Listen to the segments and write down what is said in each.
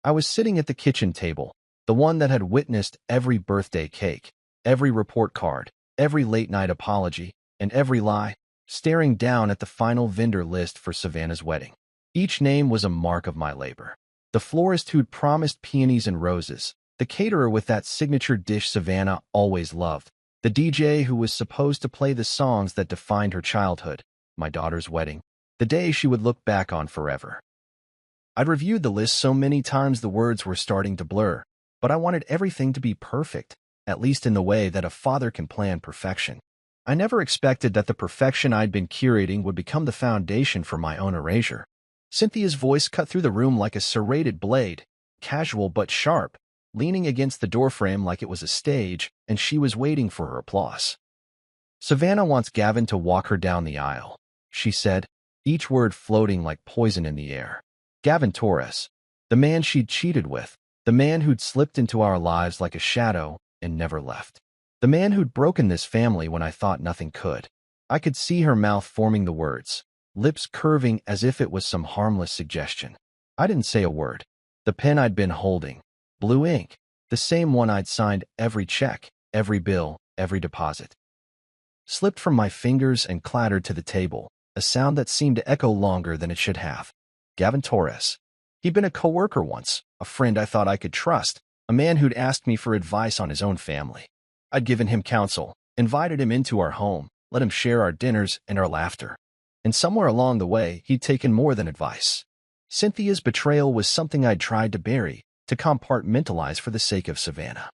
I was sitting at the kitchen table, the one that had witnessed every birthday cake, every report card, every late-night apology, and every lie, staring down at the final vendor list for Savannah's wedding. Each name was a mark of my labor. The florist who'd promised peonies and roses, the caterer with that signature dish Savannah always loved, the DJ who was supposed to play the songs that defined her childhood, my daughter's wedding, the day she would look back on forever. I'd reviewed the list so many times the words were starting to blur, but I wanted everything to be perfect, at least in the way that a father can plan perfection. I never expected that the perfection I'd been curating would become the foundation for my own erasure. Cynthia's voice cut through the room like a serrated blade, casual but sharp, leaning against the doorframe like it was a stage, and she was waiting for her applause. "Savannah wants Gavin to walk her down the aisle," she said, each word floating like poison in the air. Gavin Torres, the man she'd cheated with, the man who'd slipped into our lives like a shadow and never left. The man who'd broken this family when I thought nothing could. I could see her mouth forming the words, lips curving as if it was some harmless suggestion. I didn't say a word. The pen I'd been holding, blue ink, the same one I'd signed every check, every bill, every deposit, slipped from my fingers and clattered to the table, a sound that seemed to echo longer than it should have. Gavin Torres. He'd been a coworker once, a friend I thought I could trust, a man who'd asked me for advice on his own family. I'd given him counsel, invited him into our home, let him share our dinners and our laughter. And somewhere along the way, he'd taken more than advice. Cynthia's betrayal was something I'd tried to bury, to compartmentalize for the sake of Savannah.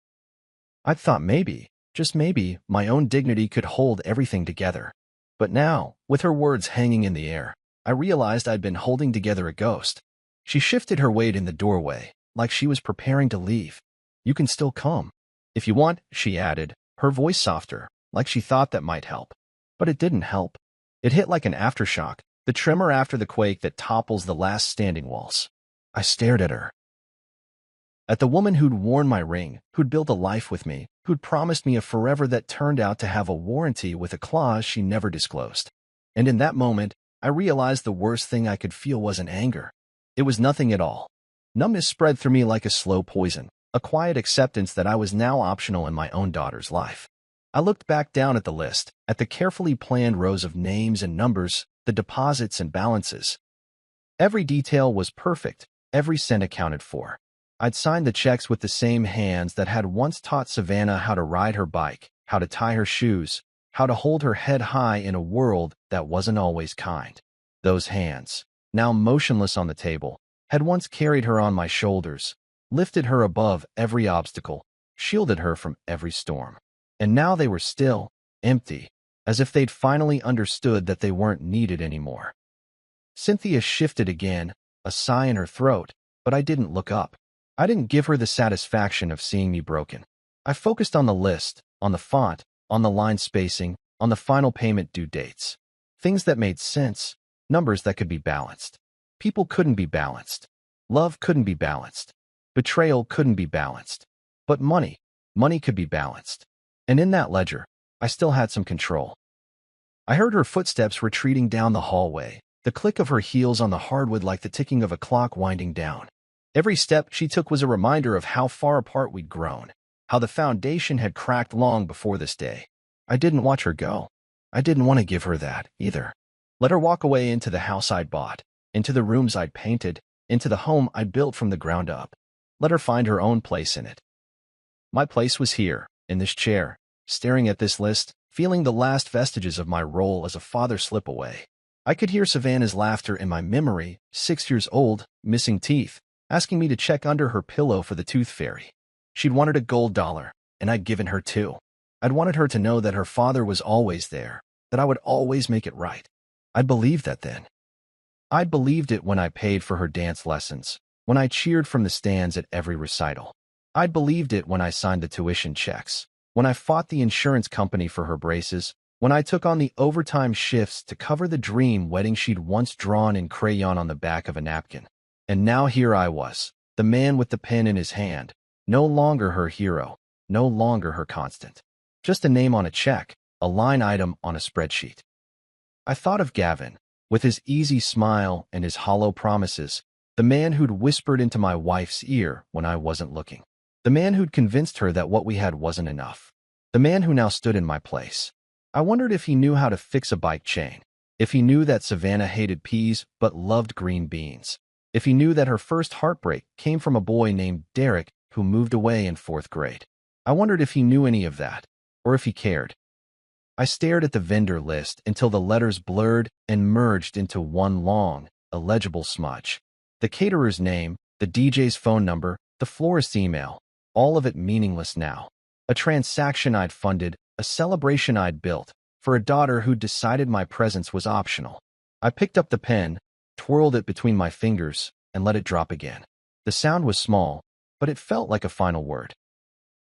I'd thought maybe, just maybe, my own dignity could hold everything together. But now, with her words hanging in the air, I realized I'd been holding together a ghost. She shifted her weight in the doorway, like she was preparing to leave. "You can still come if you want," she added, her voice softer, like she thought that might help. But it didn't help. It hit like an aftershock, the tremor after the quake that topples the last standing walls. I stared at her. At the woman who'd worn my ring, who'd built a life with me, who'd promised me a forever that turned out to have a warranty with a clause she never disclosed. And in that moment, I realized the worst thing I could feel wasn't anger. It was nothing at all. Numbness spread through me like a slow poison, a quiet acceptance that I was now optional in my own daughter's life. I looked back down at the list, at the carefully planned rows of names and numbers, the deposits and balances. Every detail was perfect, every cent accounted for. I'd signed the checks with the same hands that had once taught Savannah how to ride her bike, how to tie her shoes, how to hold her head high in a world that wasn't always kind. Those hands, now motionless on the table, had once carried her on my shoulders, lifted her above every obstacle, shielded her from every storm. And now they were still, empty, as if they'd finally understood that they weren't needed anymore. Cynthia shifted again, a sigh in her throat, but I didn't look up. I didn't give her the satisfaction of seeing me broken. I focused on the list, on the font, on the line spacing, on the final payment due dates. Things that made sense, numbers that could be balanced. People couldn't be balanced. Love couldn't be balanced. Betrayal couldn't be balanced. But money could be balanced. And in that ledger, I still had some control. I heard her footsteps retreating down the hallway, the click of her heels on the hardwood like the ticking of a clock winding down. Every step she took was a reminder of how far apart we'd grown, how the foundation had cracked long before this day. I didn't watch her go. I didn't want to give her that, either. Let her walk away into the house I'd bought, into the rooms I'd painted, into the home I'd built from the ground up. Let her find her own place in it. My place was here, in this chair, staring at this list, feeling the last vestiges of my role as a father slip away. I could hear Savannah's laughter in my memory, 6 years old, missing teeth, asking me to check under her pillow for the tooth fairy. She'd wanted a gold dollar, and I'd given her 2. I'd wanted her to know that her father was always there, that I would always make it right. I'd believed that then. I'd believed it when I paid for her dance lessons, when I cheered from the stands at every recital. I'd believed it when I signed the tuition checks, when I fought the insurance company for her braces, when I took on the overtime shifts to cover the dream wedding she'd once drawn in crayon on the back of a napkin. And now here I was, the man with the pen in his hand, no longer her hero, no longer her constant. Just a name on a check, a line item on a spreadsheet. I thought of Gavin, with his easy smile and his hollow promises, The man who'd whispered into my wife's ear when I wasn't looking. The man who'd convinced her that what we had wasn't enough. The man who now stood in my place. I wondered if he knew how to fix a bike chain. If he knew that Savannah hated peas but loved green beans. If he knew that her first heartbreak came from a boy named Derek who moved away in 4th grade. I wondered if he knew any of that, or if he cared. I stared at the vendor list until the letters blurred and merged into one long, illegible smudge. The caterer's name, the DJ's phone number, the florist's email, all of it meaningless now. A transaction I'd funded, a celebration I'd built, for a daughter who'd decided my presence was optional. I picked up the pen, twirled it between my fingers, and let it drop again. The sound was small, but it felt like a final word.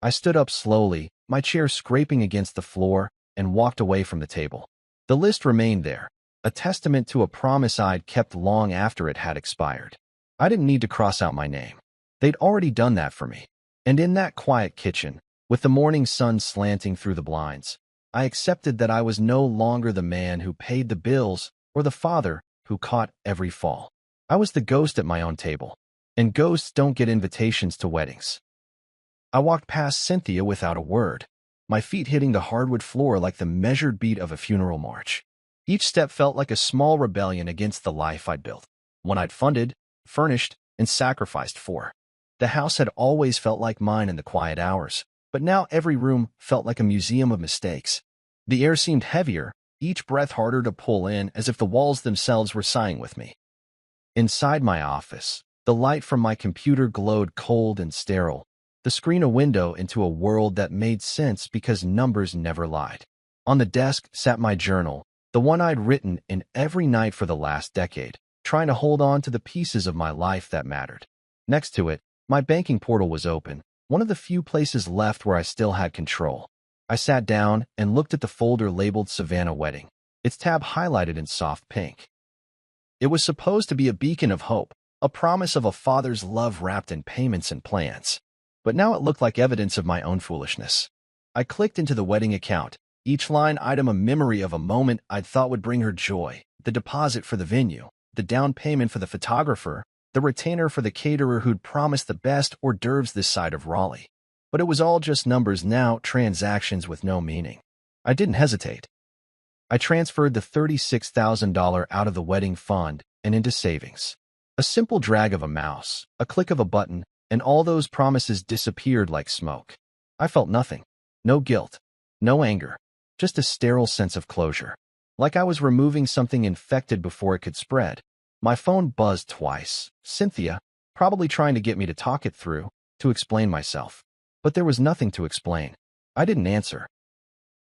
I stood up slowly, my chair scraping against the floor, and walked away from the table. The list remained there, a testament to a promise I'd kept long after it had expired. I didn't need to cross out my name. They'd already done that for me. And in that quiet kitchen, with the morning sun slanting through the blinds, I accepted that I was no longer the man who paid the bills or the father who caught every fall. I was the ghost at my own table, and ghosts don't get invitations to weddings. I walked past Cynthia without a word, my feet hitting the hardwood floor like the measured beat of a funeral march. Each step felt like a small rebellion against the life I'd built, one I'd funded, furnished, and sacrificed for. The house had always felt like mine in the quiet hours, but now every room felt like a museum of mistakes. The air seemed heavier, each breath harder to pull in, as if the walls themselves were sighing with me. Inside my office, the light from my computer glowed cold and sterile, the screen a window into a world that made sense because numbers never lied. On the desk sat my journal, the one I'd written in every night for the last decade, trying to hold on to the pieces of my life that mattered. Next to it, my banking portal was open, one of the few places left where I still had control. I sat down and looked at the folder labeled Savannah Wedding, its tab highlighted in soft pink. It was supposed to be a beacon of hope, a promise of a father's love wrapped in payments and plans. But now it looked like evidence of my own foolishness. I clicked into the wedding account, each line item a memory of a moment I'd thought would bring her joy, the deposit for the venue, the down payment for the photographer, the retainer for the caterer who'd promised the best hors d'oeuvres this side of Raleigh. But it was all just numbers now, transactions with no meaning. I didn't hesitate. I transferred the $36,000 out of the wedding fund and into savings. A simple drag of a mouse, a click of a button, and all those promises disappeared like smoke. I felt nothing. No guilt. No anger. Just a sterile sense of closure. Like I was removing something infected before it could spread. My phone buzzed twice. Cynthia, probably trying to get me to talk it through, to explain myself. But there was nothing to explain. I didn't answer.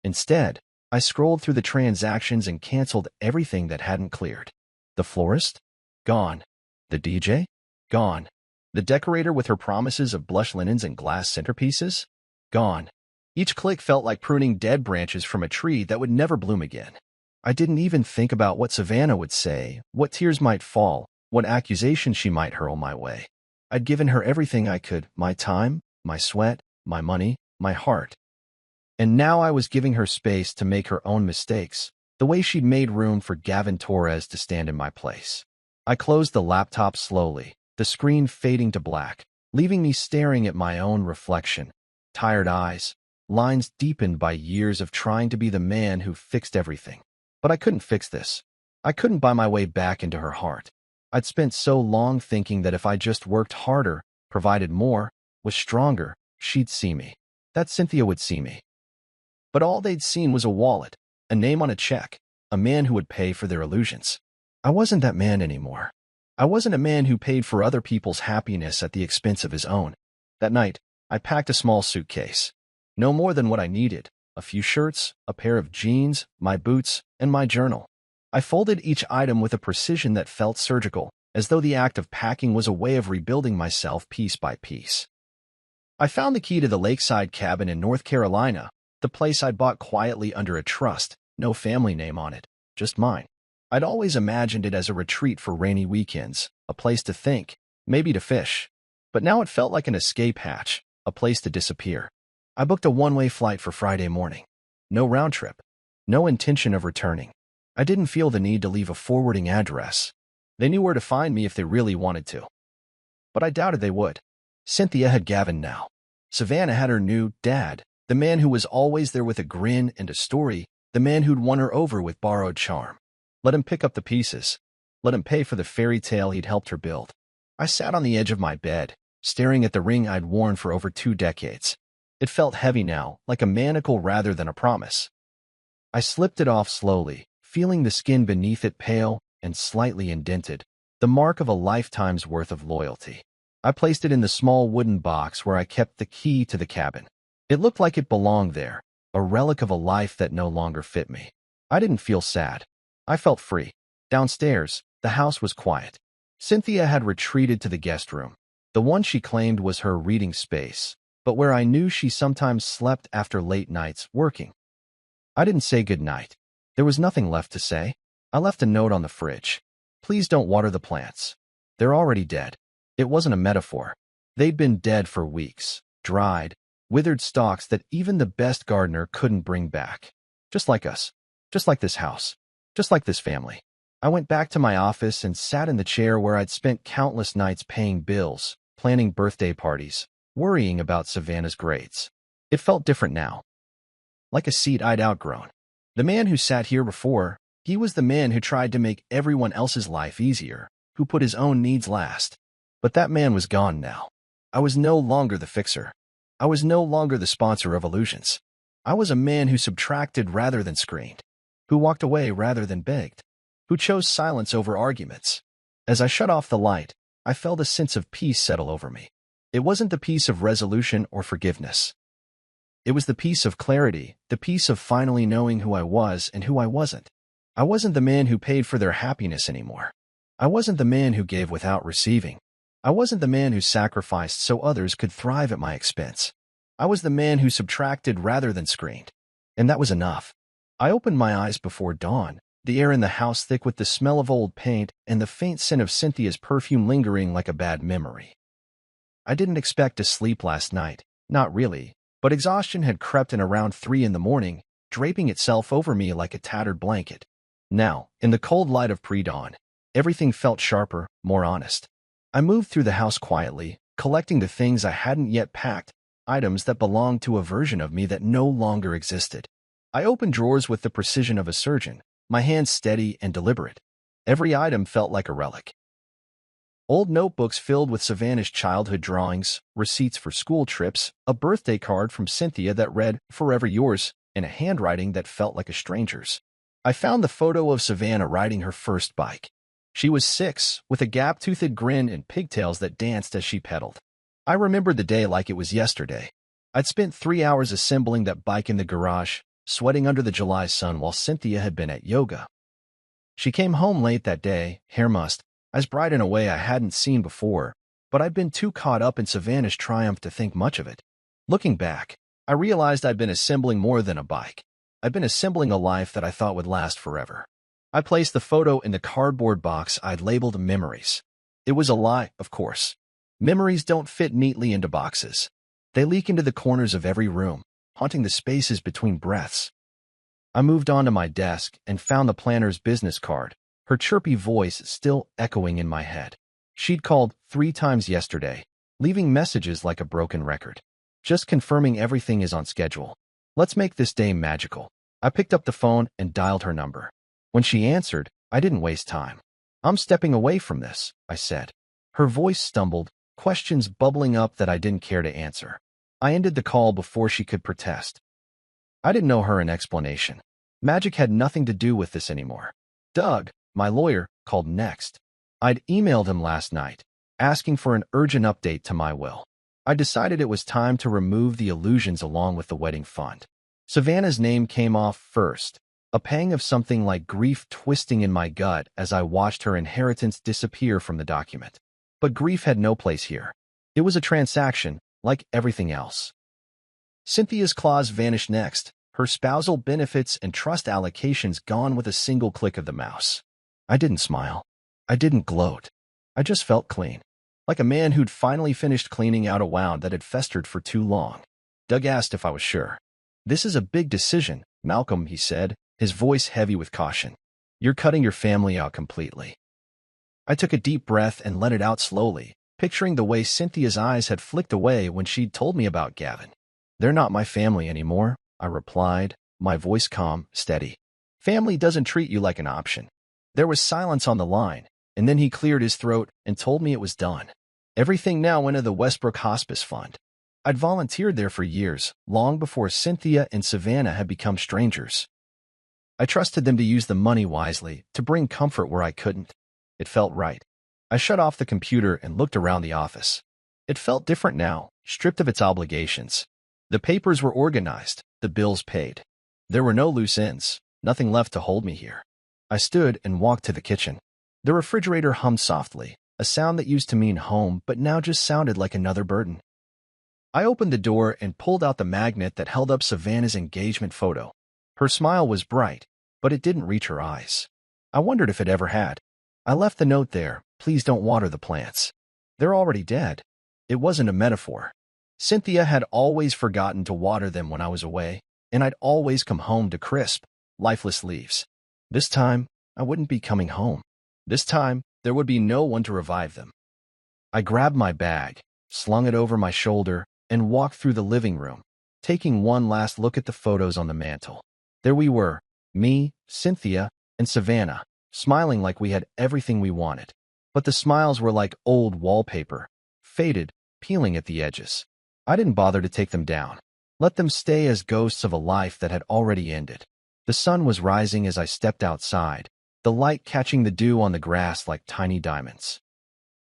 Instead, I scrolled through the transactions and canceled everything that hadn't cleared. The florist? Gone. The DJ? Gone. The decorator with her promises of blush linens and glass centerpieces? Gone. Each click felt like pruning dead branches from a tree that would never bloom again. I didn't even think about what Savannah would say, what tears might fall, what accusations she might hurl my way. I'd given her everything I could, my time, my sweat, my money, my heart. And now I was giving her space to make her own mistakes, the way she'd made room for Gavin Torres to stand in my place. I closed the laptop slowly, the screen fading to black, leaving me staring at my own reflection. Tired eyes, lines deepened by years of trying to be the man who fixed everything. But I couldn't fix this. I couldn't buy my way back into her heart. I'd spent so long thinking that if I just worked harder, provided more, was stronger, she'd see me. That Cynthia would see me. But all they'd seen was a wallet, a name on a check, a man who would pay for their illusions. I wasn't that man anymore. I wasn't a man who paid for other people's happiness at the expense of his own. That night, I packed a small suitcase. No more than what I needed. A few shirts, a pair of jeans, my boots, and my journal. I folded each item with a precision that felt surgical, as though the act of packing was a way of rebuilding myself piece by piece. I found the key to the lakeside cabin in North Carolina, the place I'd bought quietly under a trust, no family name on it, just mine. I'd always imagined it as a retreat for rainy weekends, a place to think, maybe to fish. But now it felt like an escape hatch, a place to disappear. I booked a one-way flight for Friday morning. No round trip. No intention of returning. I didn't feel the need to leave a forwarding address. They knew where to find me if they really wanted to. But I doubted they would. Cynthia had Gavin now. Savannah had her new dad, the man who was always there with a grin and a story, the man who'd won her over with borrowed charm. Let him pick up the pieces. Let him pay for the fairy tale he'd helped her build. I sat on the edge of my bed, staring at the ring I'd worn for over 2 decades. It felt heavy now, like a manacle rather than a promise. I slipped it off slowly, feeling the skin beneath it pale and slightly indented, the mark of a lifetime's worth of loyalty. I placed it in the small wooden box where I kept the key to the cabin. It looked like it belonged there, a relic of a life that no longer fit me. I didn't feel sad. I felt free. Downstairs, the house was quiet. Cynthia had retreated to the guest room, the one she claimed was her reading space, but where I knew she sometimes slept after late nights working. I didn't say goodnight. There was nothing left to say. I left a note on the fridge. Please don't water the plants. They're already dead. It wasn't a metaphor. They'd been dead for weeks, dried, withered stalks that even the best gardener couldn't bring back. Just like us. Just like this house. Just like this family. I went back to my office and sat in the chair where I'd spent countless nights paying bills, planning birthday parties, worrying about Savannah's grades. It felt different now. Like a seat I'd outgrown. The man who sat here before, he was the man who tried to make everyone else's life easier, who put his own needs last. But that man was gone now. I was no longer the fixer. I was no longer the sponsor of illusions. I was a man who subtracted rather than screened, who walked away rather than begged, who chose silence over arguments. As I shut off the light, I felt a sense of peace settle over me. It wasn't the peace of resolution or forgiveness. It was the peace of clarity, the peace of finally knowing who I was and who I wasn't. I wasn't the man who paid for their happiness anymore. I wasn't the man who gave without receiving. I wasn't the man who sacrificed so others could thrive at my expense. I was the man who subtracted rather than screened. And that was enough. I opened my eyes before dawn, the air in the house thick with the smell of old paint and the faint scent of Cynthia's perfume lingering like a bad memory. I didn't expect to sleep last night, not really, but exhaustion had crept in around 3 in the morning, draping itself over me like a tattered blanket. Now, in the cold light of pre-dawn, everything felt sharper, more honest. I moved through the house quietly, collecting the things I hadn't yet packed, items that belonged to a version of me that no longer existed. I opened drawers with the precision of a surgeon, my hands steady and deliberate. Every item felt like a relic. Old notebooks filled with Savannah's childhood drawings, receipts for school trips, a birthday card from Cynthia that read, "Forever yours," and a handwriting that felt like a stranger's. I found the photo of Savannah riding her first bike. She was 6, with a gap-toothed grin and pigtails that danced as she pedaled. I remembered the day like it was yesterday. I'd spent 3 hours assembling that bike in the garage, sweating under the July sun while Cynthia had been at yoga. She came home late that day, hair mussed, as bright in a way I hadn't seen before, but I'd been too caught up in Savannah's triumph to think much of it. Looking back, I realized I'd been assembling more than a bike. I'd been assembling a life that I thought would last forever. I placed the photo in the cardboard box I'd labeled Memories. It was a lie, of course. Memories don't fit neatly into boxes. They leak into the corners of every room, haunting the spaces between breaths. I moved on to my desk and found the planner's business card, her chirpy voice still echoing in my head. She'd called 3 times yesterday, leaving messages like a broken record. Just confirming everything is on schedule. Let's make this day magical. I picked up the phone and dialed her number. When she answered, I didn't waste time. "I'm stepping away from this," I said. Her voice stumbled, questions bubbling up that I didn't care to answer. I ended the call before she could protest. I didn't owe her an explanation. Magic had nothing to do with this anymore. Doug, my lawyer, called next. I'd emailed him last night, asking for an urgent update to my will. I decided it was time to remove the illusions along with the wedding fund. Savannah's name came off first, a pang of something like grief twisting in my gut as I watched her inheritance disappear from the document. But grief had no place here. It was a transaction, like everything else. Cynthia's clause vanished next, her spousal benefits and trust allocations gone with a single click of the mouse. I didn't smile. I didn't gloat. I just felt clean, like a man who'd finally finished cleaning out a wound that had festered for too long. Doug asked if I was sure. "This is a big decision, Malcolm," he said, his voice heavy with caution. "You're cutting your family out completely." I took a deep breath and let it out slowly, picturing the way Cynthia's eyes had flicked away when she'd told me about Gavin. "They're not my family anymore," I replied, my voice calm, steady. "Family doesn't treat you like an option." There was silence on the line, and then he cleared his throat and told me it was done. Everything now went to the Westbrook Hospice Fund. I'd volunteered there for years, long before Cynthia and Savannah had become strangers. I trusted them to use the money wisely, to bring comfort where I couldn't. It felt right. I shut off the computer and looked around the office. It felt different now, stripped of its obligations. The papers were organized, the bills paid. There were no loose ends, nothing left to hold me here. I stood and walked to the kitchen. The refrigerator hummed softly, a sound that used to mean home but now just sounded like another burden. I opened the door and pulled out the magnet that held up Savannah's engagement photo. Her smile was bright, but it didn't reach her eyes. I wondered if it ever had. I left the note there, "Please don't water the plants. They're already dead." It wasn't a metaphor. Cynthia had always forgotten to water them when I was away, and I'd always come home to crisp, lifeless leaves. This time, I wouldn't be coming home. This time, there would be no one to revive them. I grabbed my bag, slung it over my shoulder, and walked through the living room, taking one last look at the photos on the mantel. There we were, me, Cynthia, and Savannah, smiling like we had everything we wanted. But the smiles were like old wallpaper, faded, peeling at the edges. I didn't bother to take them down. Let them stay as ghosts of a life that had already ended. The sun was rising as I stepped outside, the light catching the dew on the grass like tiny diamonds.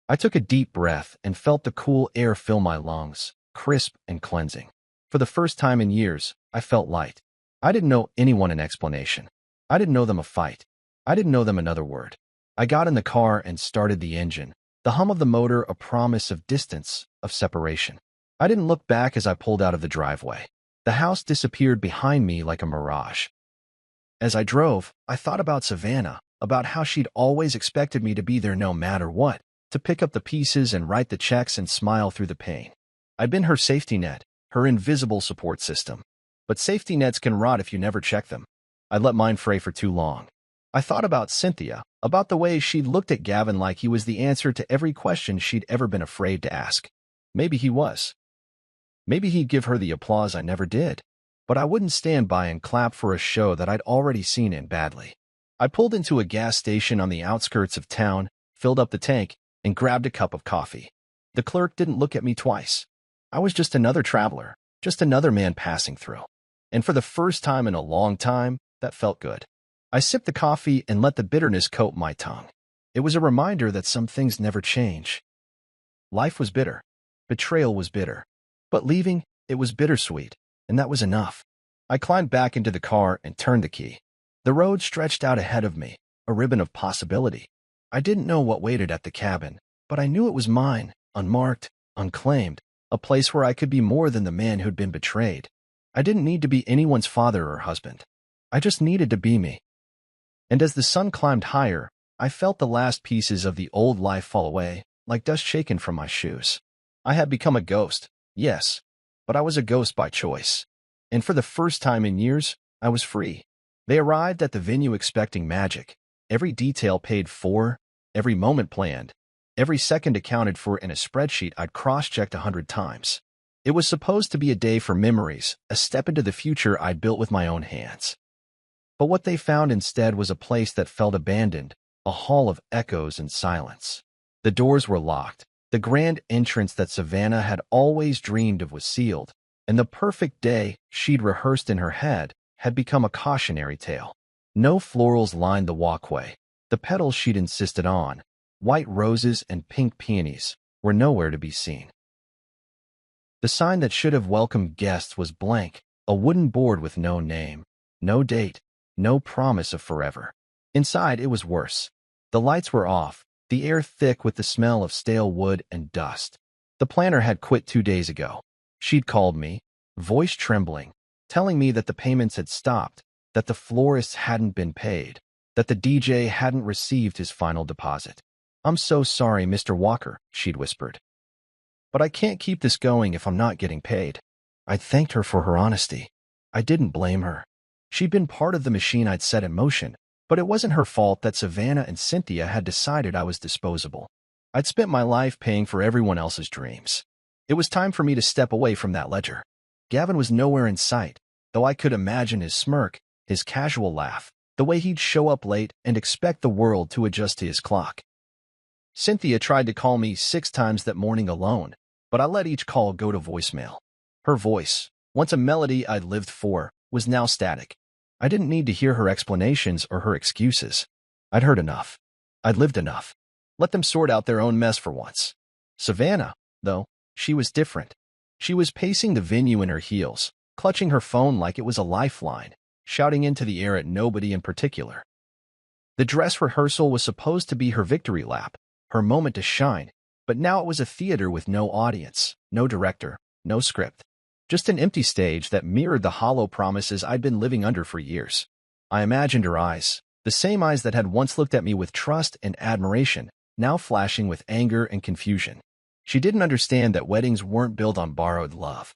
I took a deep breath and felt the cool air fill my lungs, crisp and cleansing. For the first time in years, I felt light. I didn't know anyone an explanation. I didn't know them a fight. I didn't know them another word. I got in the car and started the engine, the hum of the motor a promise of distance, of separation. I didn't look back as I pulled out of the driveway. The house disappeared behind me like a mirage. As I drove, I thought about Savannah, about how she'd always expected me to be there no matter what, to pick up the pieces and write the checks and smile through the pain. I'd been her safety net, her invisible support system. But safety nets can rot if you never check them. I'd let mine fray for too long. I thought about Cynthia, about the way she'd looked at Gavin like he was the answer to every question she'd ever been afraid to ask. Maybe he was. Maybe he'd give her the applause I never did. But I wouldn't stand by and clap for a show that I'd already seen in badly. I pulled into a gas station on the outskirts of town, filled up the tank, and grabbed a cup of coffee. The clerk didn't look at me twice. I was just another traveler, just another man passing through. And for the first time in a long time, that felt good. I sipped the coffee and let the bitterness coat my tongue. It was a reminder that some things never change. Life was bitter. Betrayal was bitter. But leaving, it was bittersweet, and that was enough. I climbed back into the car and turned the key. The road stretched out ahead of me, a ribbon of possibility. I didn't know what waited at the cabin, but I knew it was mine, unmarked, unclaimed, a place where I could be more than the man who'd been betrayed. I didn't need to be anyone's father or husband. I just needed to be me. And as the sun climbed higher, I felt the last pieces of the old life fall away, like dust shaken from my shoes. I had become a ghost, yes, but I was a ghost by choice. And for the first time in years, I was free. They arrived at the venue expecting magic. Every detail paid for, every moment planned, every second accounted for in a spreadsheet I'd cross-checked 100 times. It was supposed to be a day for memories, a step into the future I'd built with my own hands. But what they found instead was a place that felt abandoned, a hall of echoes and silence. The doors were locked. The grand entrance that Savannah had always dreamed of was sealed, and the perfect day she'd rehearsed in her head had become a cautionary tale. No florals lined the walkway. The petals she'd insisted on, white roses and pink peonies, were nowhere to be seen. The sign that should have welcomed guests was blank, a wooden board with no name, no date, no promise of forever. Inside, it was worse. The lights were off, the air thick with the smell of stale wood and dust. The planner had quit 2 days ago. She'd called me, voice trembling, telling me that the payments had stopped, that the florists hadn't been paid, that the DJ hadn't received his final deposit. "I'm so sorry, Mr. Walker," she'd whispered. "But I can't keep this going if I'm not getting paid." I thanked her for her honesty. I didn't blame her. She'd been part of the machine I'd set in motion, But it wasn't her fault that Savannah and Cynthia had decided I was disposable. I'd spent my life paying for everyone else's dreams. It was time for me to step away from that ledger. Gavin was nowhere in sight, though I could imagine his smirk, his casual laugh, the way he'd show up late and expect the world to adjust to his clock. Cynthia tried to call me 6 times that morning alone, but I let each call go to voicemail. Her voice, once a melody I'd lived for, was now static. I didn't need to hear her explanations or her excuses. I'd heard enough. I'd lived enough. Let them sort out their own mess for once. Savannah, though, she was different. She was pacing the venue in her heels, clutching her phone like it was a lifeline, shouting into the air at nobody in particular. The dress rehearsal was supposed to be her victory lap, her moment to shine, but now it was a theater with no audience, no director, no script. Just an empty stage that mirrored the hollow promises I'd been living under for years. I imagined her eyes, the same eyes that had once looked at me with trust and admiration, now flashing with anger and confusion. She didn't understand that weddings weren't built on borrowed love.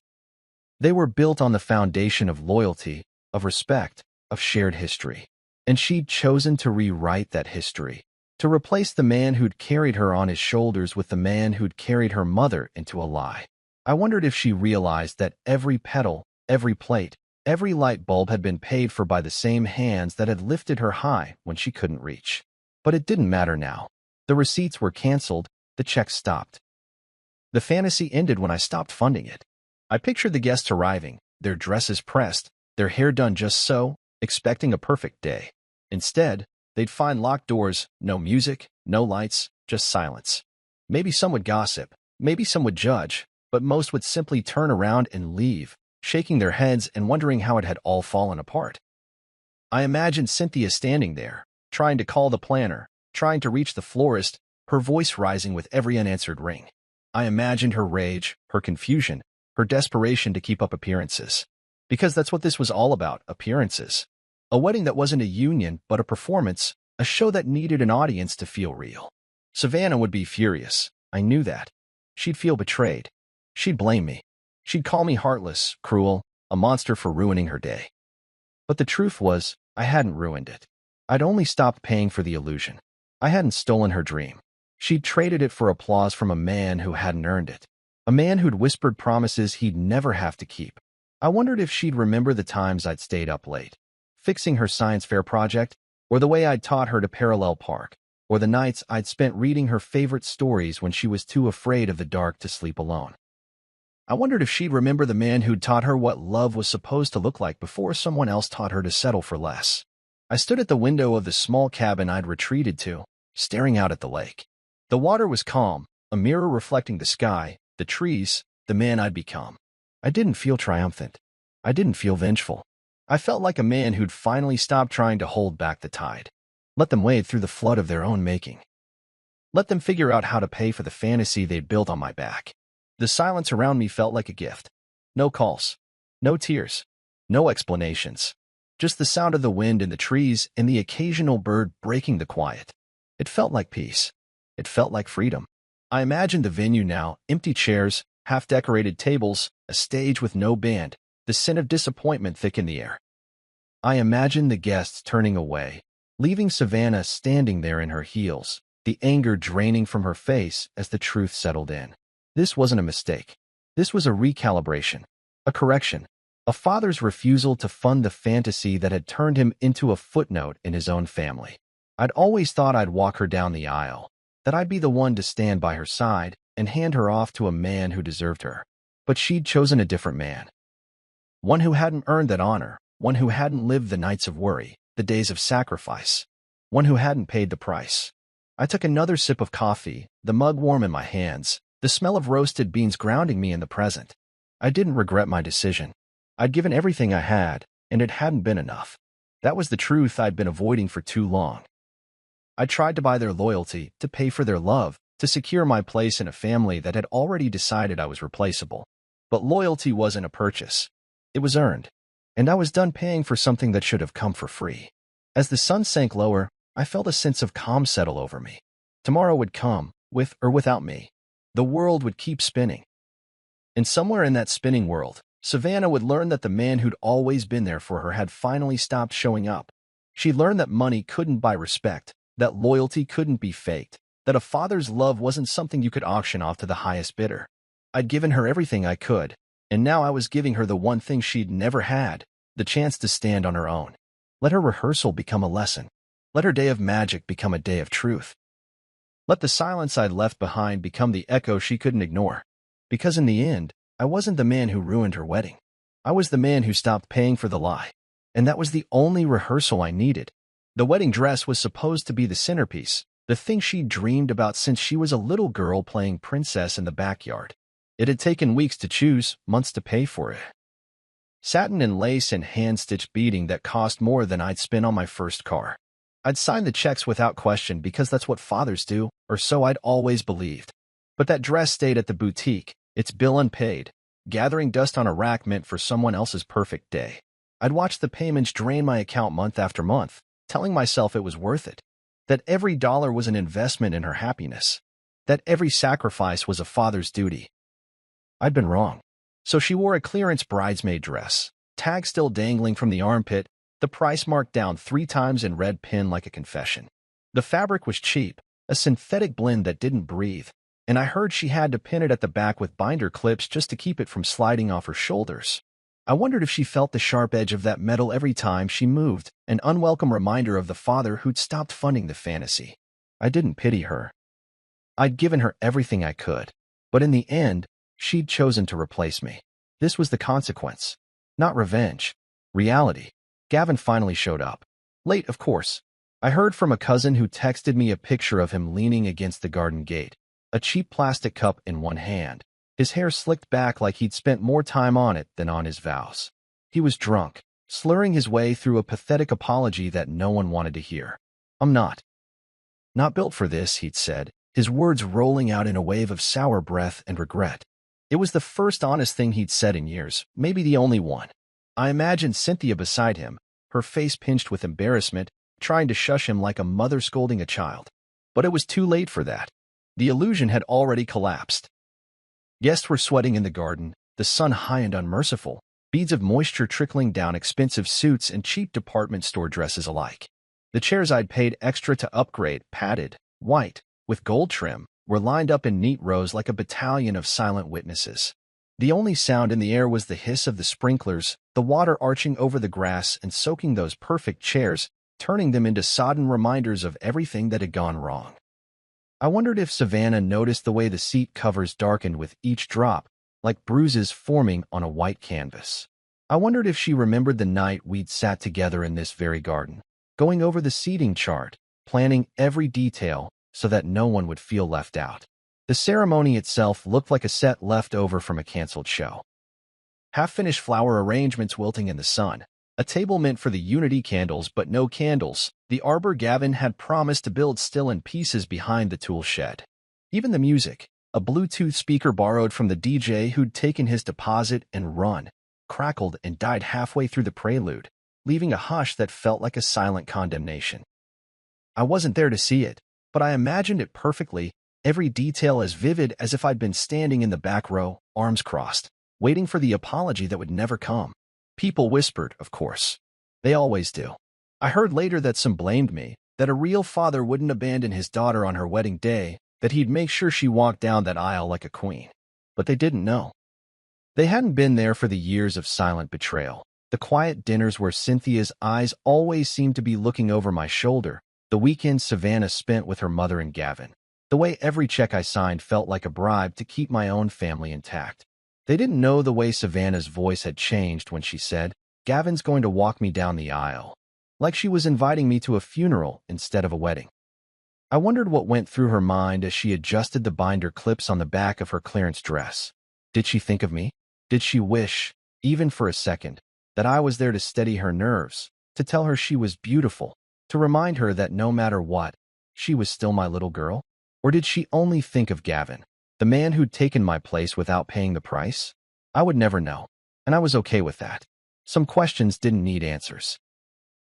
They were built on the foundation of loyalty, of respect, of shared history. And she'd chosen to rewrite that history, to replace the man who'd carried her on his shoulders with the man who'd carried her mother into a lie. I wondered if she realized that every petal, every plate, every light bulb had been paid for by the same hands that had lifted her high when she couldn't reach. But it didn't matter now. The receipts were canceled, the checks stopped. The fantasy ended when I stopped funding it. I pictured the guests arriving, their dresses pressed, their hair done just so, expecting a perfect day. Instead, they'd find locked doors, no music, no lights, just silence. Maybe some would gossip, maybe some would judge, but most would simply turn around and leave, shaking their heads and wondering how it had all fallen apart. I imagined Cynthia standing there, trying to call the planner, trying to reach the florist, her voice rising with every unanswered ring. I imagined her rage, her confusion, her desperation to keep up appearances. Because that's what this was all about, appearances. A wedding that wasn't a union, but a performance, a show that needed an audience to feel real. Savannah would be furious. I knew that. She'd feel betrayed. She'd blame me. She'd call me heartless, cruel, a monster for ruining her day. But the truth was, I hadn't ruined it. I'd only stopped paying for the illusion. I hadn't stolen her dream. She'd traded it for applause from a man who hadn't earned it. A man who'd whispered promises he'd never have to keep. I wondered if she'd remember the times I'd stayed up late, fixing her science fair project, or the way I'd taught her to parallel park, or the nights I'd spent reading her favorite stories when she was too afraid of the dark to sleep alone. I wondered if she'd remember the man who'd taught her what love was supposed to look like before someone else taught her to settle for less. I stood at the window of the small cabin I'd retreated to, staring out at the lake. The water was calm, a mirror reflecting the sky, the trees, the man I'd become. I didn't feel triumphant. I didn't feel vengeful. I felt like a man who'd finally stopped trying to hold back the tide. Let them wade through the flood of their own making. Let them figure out how to pay for the fantasy they'd built on my back. The silence around me felt like a gift. No calls. No tears. No explanations. Just the sound of the wind in the trees and the occasional bird breaking the quiet. It felt like peace. It felt like freedom. I imagined the venue now, empty chairs, half-decorated tables, a stage with no band, the scent of disappointment thick in the air. I imagined the guests turning away, leaving Savannah standing there in her heels, the anger draining from her face as the truth settled in. This wasn't a mistake. This was a recalibration, a correction, a father's refusal to fund the fantasy that had turned him into a footnote in his own family. I'd always thought I'd walk her down the aisle, that I'd be the one to stand by her side and hand her off to a man who deserved her. But she'd chosen a different man. One who hadn't earned that honor, one who hadn't lived the nights of worry, the days of sacrifice, one who hadn't paid the price. I took another sip of coffee, the mug warm in my hands, the smell of roasted beans grounding me in the present. I didn't regret my decision. I'd given everything I had, and it hadn't been enough. That was the truth I'd been avoiding for too long. I tried to buy their loyalty, to pay for their love, to secure my place in a family that had already decided I was replaceable. But loyalty wasn't a purchase. It was earned. And I was done paying for something that should have come for free. As the sun sank lower, I felt a sense of calm settle over me. Tomorrow would come, with or without me. The world would keep spinning. And somewhere in that spinning world, Savannah would learn that the man who'd always been there for her had finally stopped showing up. She learned that money couldn't buy respect, that loyalty couldn't be faked, that a father's love wasn't something you could auction off to the highest bidder. I'd given her everything I could, and now I was giving her the one thing she'd never had, the chance to stand on her own. Let her rehearsal become a lesson. Let her day of magic become a day of truth. Let the silence I'd left behind become the echo she couldn't ignore. Because in the end, I wasn't the man who ruined her wedding. I was the man who stopped paying for the lie. And that was the only rehearsal I needed. The wedding dress was supposed to be the centerpiece, the thing she'd dreamed about since she was a little girl playing princess in the backyard. It had taken weeks to choose, months to pay for it. Satin and lace and hand-stitched beading that cost more than I'd spent on my first car. I'd sign the checks without question because that's what fathers do, or so I'd always believed. But that dress stayed at the boutique, its bill unpaid, gathering dust on a rack meant for someone else's perfect day. I'd watched the payments drain my account month after month, telling myself it was worth it, that every dollar was an investment in her happiness, that every sacrifice was a father's duty. I'd been wrong. So she wore a clearance bridesmaid dress, tag still dangling from the armpit, the price marked down 3 times in red pen like a confession. The fabric was cheap, a synthetic blend that didn't breathe, and I heard she had to pin it at the back with binder clips just to keep it from sliding off her shoulders. I wondered if she felt the sharp edge of that metal every time she moved, an unwelcome reminder of the father who'd stopped funding the fantasy. I didn't pity her. I'd given her everything I could, but in the end, she'd chosen to replace me. This was the consequence. Not revenge. Reality. Gavin finally showed up. Late, of course. I heard from a cousin who texted me a picture of him leaning against the garden gate, a cheap plastic cup in one hand, his hair slicked back like he'd spent more time on it than on his vows. He was drunk, slurring his way through a pathetic apology that no one wanted to hear. I'm not built for this, he'd said, his words rolling out in a wave of sour breath and regret. It was the first honest thing he'd said in years, maybe the only one. I imagined Cynthia beside him, her face pinched with embarrassment, trying to shush him like a mother scolding a child. But it was too late for that. The illusion had already collapsed. Guests were sweating in the garden, the sun high and unmerciful, beads of moisture trickling down expensive suits and cheap department store dresses alike. The chairs I'd paid extra to upgrade, padded, white, with gold trim, were lined up in neat rows like a battalion of silent witnesses. The only sound in the air was the hiss of the sprinklers, the water arching over the grass and soaking those perfect chairs, turning them into sodden reminders of everything that had gone wrong. I wondered if Savannah noticed the way the seat covers darkened with each drop, like bruises forming on a white canvas. I wondered if she remembered the night we'd sat together in this very garden, going over the seating chart, planning every detail so that no one would feel left out. The ceremony itself looked like a set left over from a canceled show. Half-finished flower arrangements wilting in the sun, a table meant for the unity candles but no candles, the arbor Gavin had promised to build still in pieces behind the tool shed. Even the music, a Bluetooth speaker borrowed from the DJ who'd taken his deposit and run, crackled and died halfway through the prelude, leaving a hush that felt like a silent condemnation. I wasn't there to see it, but I imagined it perfectly, every detail as vivid as if I'd been standing in the back row, arms crossed, waiting for the apology that would never come. People whispered, of course. They always do. I heard later that some blamed me, that a real father wouldn't abandon his daughter on her wedding day, that he'd make sure she walked down that aisle like a queen. But they didn't know. They hadn't been there for the years of silent betrayal, the quiet dinners where Cynthia's eyes always seemed to be looking over my shoulder, the weekends Savannah spent with her mother and Gavin, the way every check I signed felt like a bribe to keep my own family intact. They didn't know the way Savannah's voice had changed when she said, "Gavin's going to walk me down the aisle," like she was inviting me to a funeral instead of a wedding. I wondered what went through her mind as she adjusted the binder clips on the back of her clearance dress. Did she think of me? Did she wish, even for a second, that I was there to steady her nerves, to tell her she was beautiful, to remind her that no matter what, she was still my little girl? Or did she only think of Gavin, the man who'd taken my place without paying the price? I would never know, and I was okay with that. Some questions didn't need answers.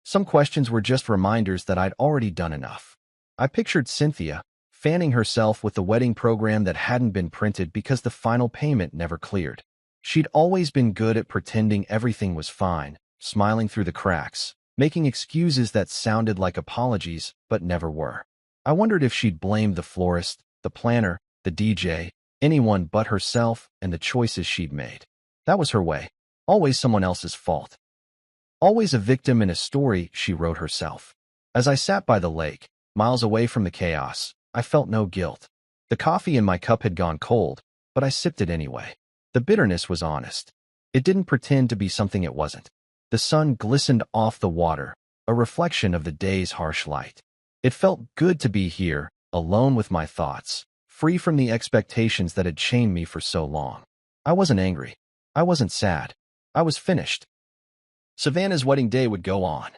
Some questions were just reminders that I'd already done enough. I pictured Cynthia, fanning herself with the wedding program that hadn't been printed because the final payment never cleared. She'd always been good at pretending everything was fine, smiling through the cracks, making excuses that sounded like apologies but never were. I wondered if she'd blamed the florist, the planner, the DJ, anyone but herself and the choices she'd made. That was her way. Always someone else's fault. Always a victim in a story she wrote herself. As I sat by the lake, miles away from the chaos, I felt no guilt. The coffee in my cup had gone cold, but I sipped it anyway. The bitterness was honest. It didn't pretend to be something it wasn't. The sun glistened off the water, a reflection of the day's harsh light. It felt good to be here, alone with my thoughts, free from the expectations that had chained me for so long. I wasn't angry. I wasn't sad. I was finished. Savannah's wedding day would go on.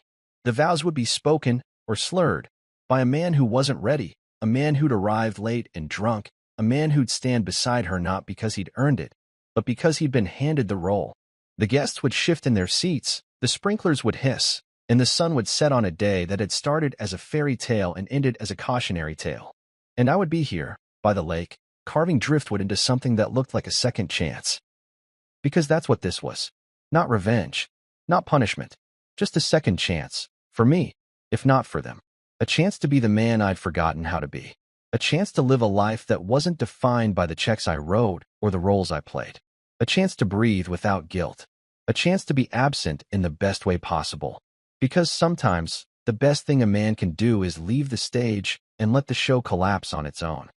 The vows would be spoken, or slurred, by a man who wasn't ready, a man who'd arrived late and drunk, a man who'd stand beside her not because he'd earned it, but because he'd been handed the role. The guests would shift in their seats, the sprinklers would hiss, and the sun would set on a day that had started as a fairy tale and ended as a cautionary tale. And I would be here, by the lake, carving driftwood into something that looked like a second chance. Because that's what this was. Not revenge. Not punishment. Just a second chance. For me, if not for them. A chance to be the man I'd forgotten how to be. A chance to live a life that wasn't defined by the checks I wrote or the roles I played. A chance to breathe without guilt. A chance to be absent in the best way possible. Because sometimes, the best thing a man can do is leave the stage and let the show collapse on its own.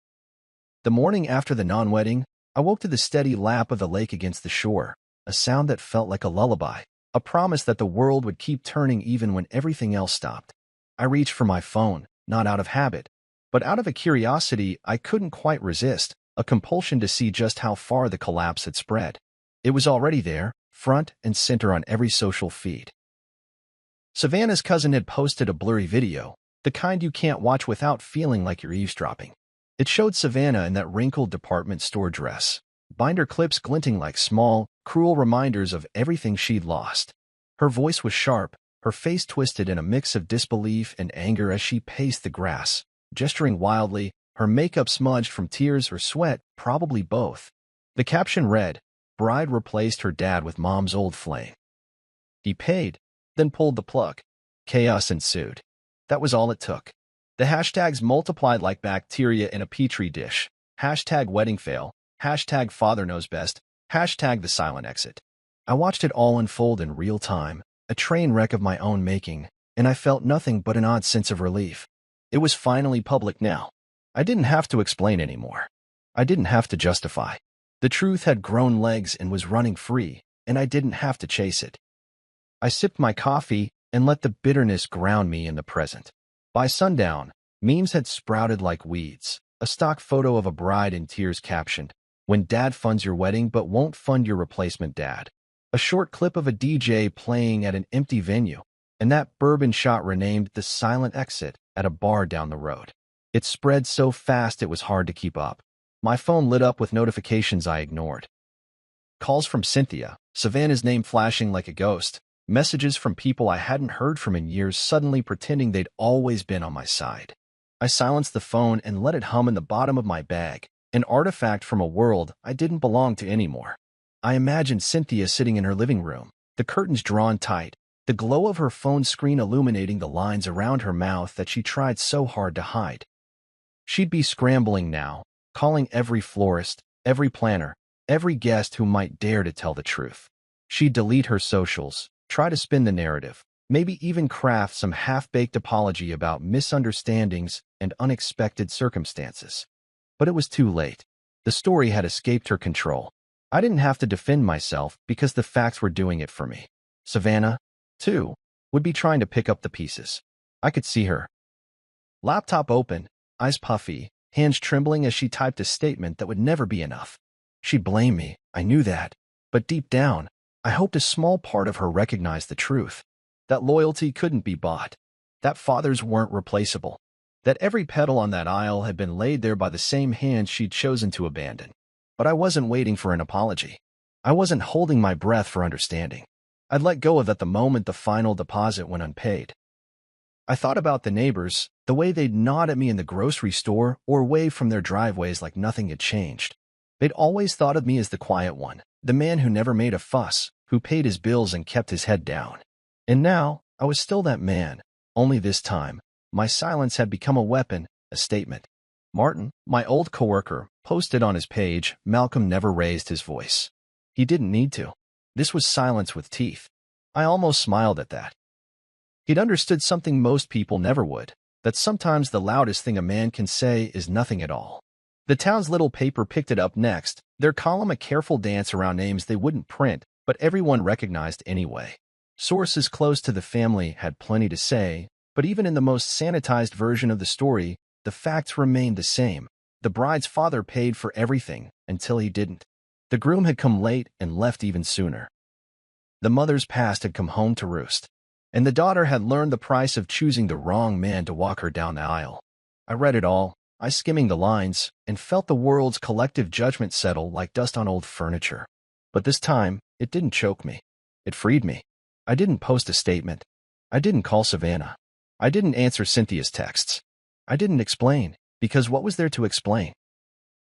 The morning after the non-wedding, I woke to the steady lap of the lake against the shore, a sound that felt like a lullaby, a promise that the world would keep turning even when everything else stopped. I reached for my phone, not out of habit, but out of a curiosity I couldn't quite resist, a compulsion to see just how far the collapse had spread. It was already there, front and center on every social feed. Savannah's cousin had posted a blurry video, the kind you can't watch without feeling like you're eavesdropping. It showed Savannah in that wrinkled department store dress, binder clips glinting like small, cruel reminders of everything she'd lost. Her voice was sharp, her face twisted in a mix of disbelief and anger as she paced the grass, gesturing wildly, her makeup smudged from tears or sweat, probably both. The caption read, "Bride replaced her dad with mom's old flame. He paid, then pulled the plug." Chaos ensued. That was all it took. The hashtags multiplied like bacteria in a petri dish. Hashtag wedding fail. Hashtag father knows best. Hashtag the silent exit. I watched it all unfold in real time, a train wreck of my own making, and I felt nothing but an odd sense of relief. It was finally public now. I didn't have to explain anymore. I didn't have to justify. The truth had grown legs and was running free, and I didn't have to chase it. I sipped my coffee and let the bitterness ground me in the present. By sundown, memes had sprouted like weeds. A stock photo of a bride in tears captioned, "When dad funds your wedding but won't fund your replacement dad." A short clip of a DJ playing at an empty venue, and that bourbon shot renamed The Silent Exit at a bar down the road. It spread so fast it was hard to keep up. My phone lit up with notifications I ignored. Calls from Cynthia, Savannah's name flashing like a ghost. Messages from people I hadn't heard from in years suddenly pretending they'd always been on my side. I silenced the phone and let it hum in the bottom of my bag, an artifact from a world I didn't belong to anymore. I imagined Cynthia sitting in her living room, the curtains drawn tight, the glow of her phone screen illuminating the lines around her mouth that she tried so hard to hide. She'd be scrambling now, calling every florist, every planner, every guest who might dare to tell the truth. She'd delete her socials, try to spin the narrative, maybe even craft some half-baked apology about misunderstandings and unexpected circumstances. But it was too late. The story had escaped her control. I didn't have to defend myself because the facts were doing it for me. Savannah, too, would be trying to pick up the pieces. I could see her. Laptop open, eyes puffy, hands trembling as she typed a statement that would never be enough. She'd blame me, I knew that. But deep down, I hoped a small part of her recognized the truth. That loyalty couldn't be bought. That fathers weren't replaceable. That every petal on that aisle had been laid there by the same hand she'd chosen to abandon. But I wasn't waiting for an apology. I wasn't holding my breath for understanding. I'd let go of that the moment the final deposit went unpaid. I thought about the neighbors, the way they'd nod at me in the grocery store or wave from their driveways like nothing had changed. They'd always thought of me as the quiet one, the man who never made a fuss, who paid his bills and kept his head down. And now, I was still that man, only this time, my silence had become a weapon, a statement. Martin, my old coworker, posted on his page, Malcolm never raised his voice. He didn't need to. This was silence with teeth. I almost smiled at that. He'd understood something most people never would, that sometimes the loudest thing a man can say is nothing at all. The town's little paper picked it up next, their column a careful dance around names they wouldn't print, but everyone recognized anyway. Sources close to the family had plenty to say, but even in the most sanitized version of the story, the facts remained the same. The bride's father paid for everything until he didn't. The groom had come late and left even sooner. The mother's past had come home to roost, and the daughter had learned the price of choosing the wrong man to walk her down the aisle. I read it all, I skimming the lines, and felt the world's collective judgment settle like dust on old furniture. But this time, it didn't choke me. It freed me. I didn't post a statement. I didn't call Savannah. I didn't answer Cynthia's texts. I didn't explain, because what was there to explain?